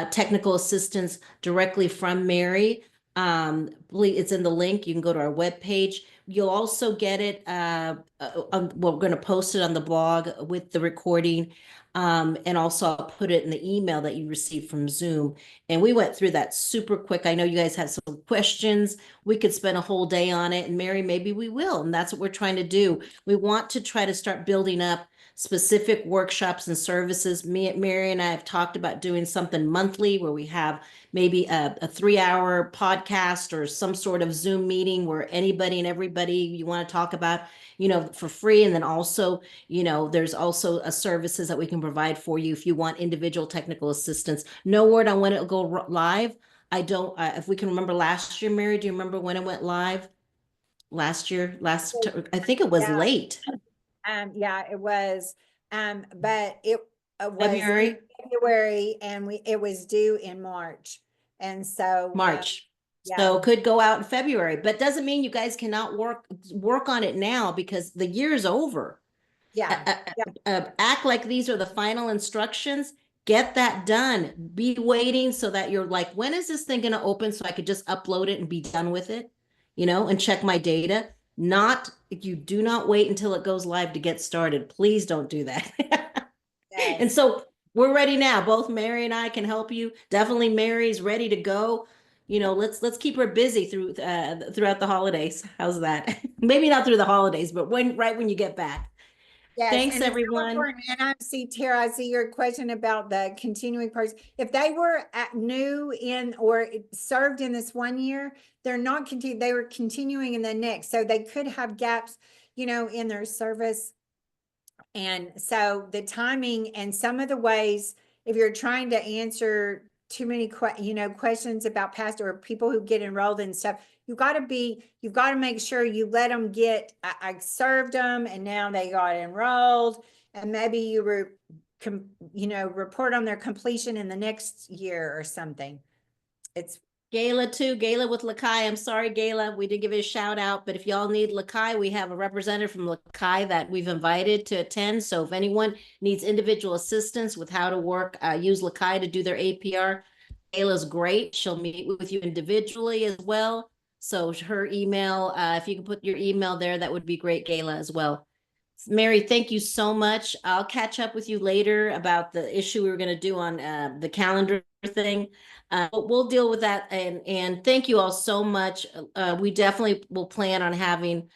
Speaker 1: technical assistance directly from Mary. It's in the link. You can go to our webpage. You'll also get it. We're going to post it on the blog with the recording. And also I'll put it in the email that you received from Zoom. And we went through that super quick. I know you guys have some questions. We could spend a whole day on it. And Mary, maybe we will. And that's what we're trying to do. We want to try to start building up specific workshops and services. Mary and I have talked about doing something monthly where we have maybe a 3-hour podcast or some sort of Zoom meeting where anybody and everybody you want to talk about, for free. And then also, there's also a services that we can provide for you if you want individual technical assistance. No word on when it'll go live. I don't, if we can remember last year, Mary, do you remember when it went live? Last year, I think it was late.
Speaker 2: Yeah, it was. But it was February, and it was due in March. And so
Speaker 1: March.
Speaker 2: Yeah.
Speaker 1: So could go out in February, but doesn't mean you guys cannot work on it now because the year's over.
Speaker 2: Yeah.
Speaker 1: Act like these are the final instructions. Get that done. Be waiting so that you're like, when is this thing going to open so I could just upload it and be done with it, and check my data. You do not wait until it goes live to get started. Please don't do that.
Speaker 2: Yes.
Speaker 1: And so we're ready now. Both Mary and I can help you. Definitely Mary's ready to go. Let's keep her busy throughout the holidays. How's that? Maybe not through the holidays, but right when you get back.
Speaker 2: Yes,
Speaker 1: thanks everyone.
Speaker 2: And I see, Tara, I see your question about the continuing person. If they were new in or served in this 1 year, they're not they were continuing in the next. So they could have gaps, in their service. And so the timing and some of the ways, if you're trying to answer too many questions about past or people who get enrolled and stuff, you've got to make sure you let them I served them and now they got enrolled, and maybe you report on their completion in the next year or something. It's
Speaker 1: Gayla too, Gayla with Lakai. I'm sorry, Gayla, we didn't give it a shout out, but if y'all need Lakai, we have a representative from Lakai that we've invited to attend. So if anyone needs individual assistance with how to work, use Lakai to do their APR, Gayla's great. She'll meet with you individually as well. So her email, if you can put your email there, that would be great, Gayla, as well. Mary, thank you so much. I'll catch up with you later about the issue we were going to do on the calendar thing. We'll deal with that. And thank you all so much. We definitely will plan on having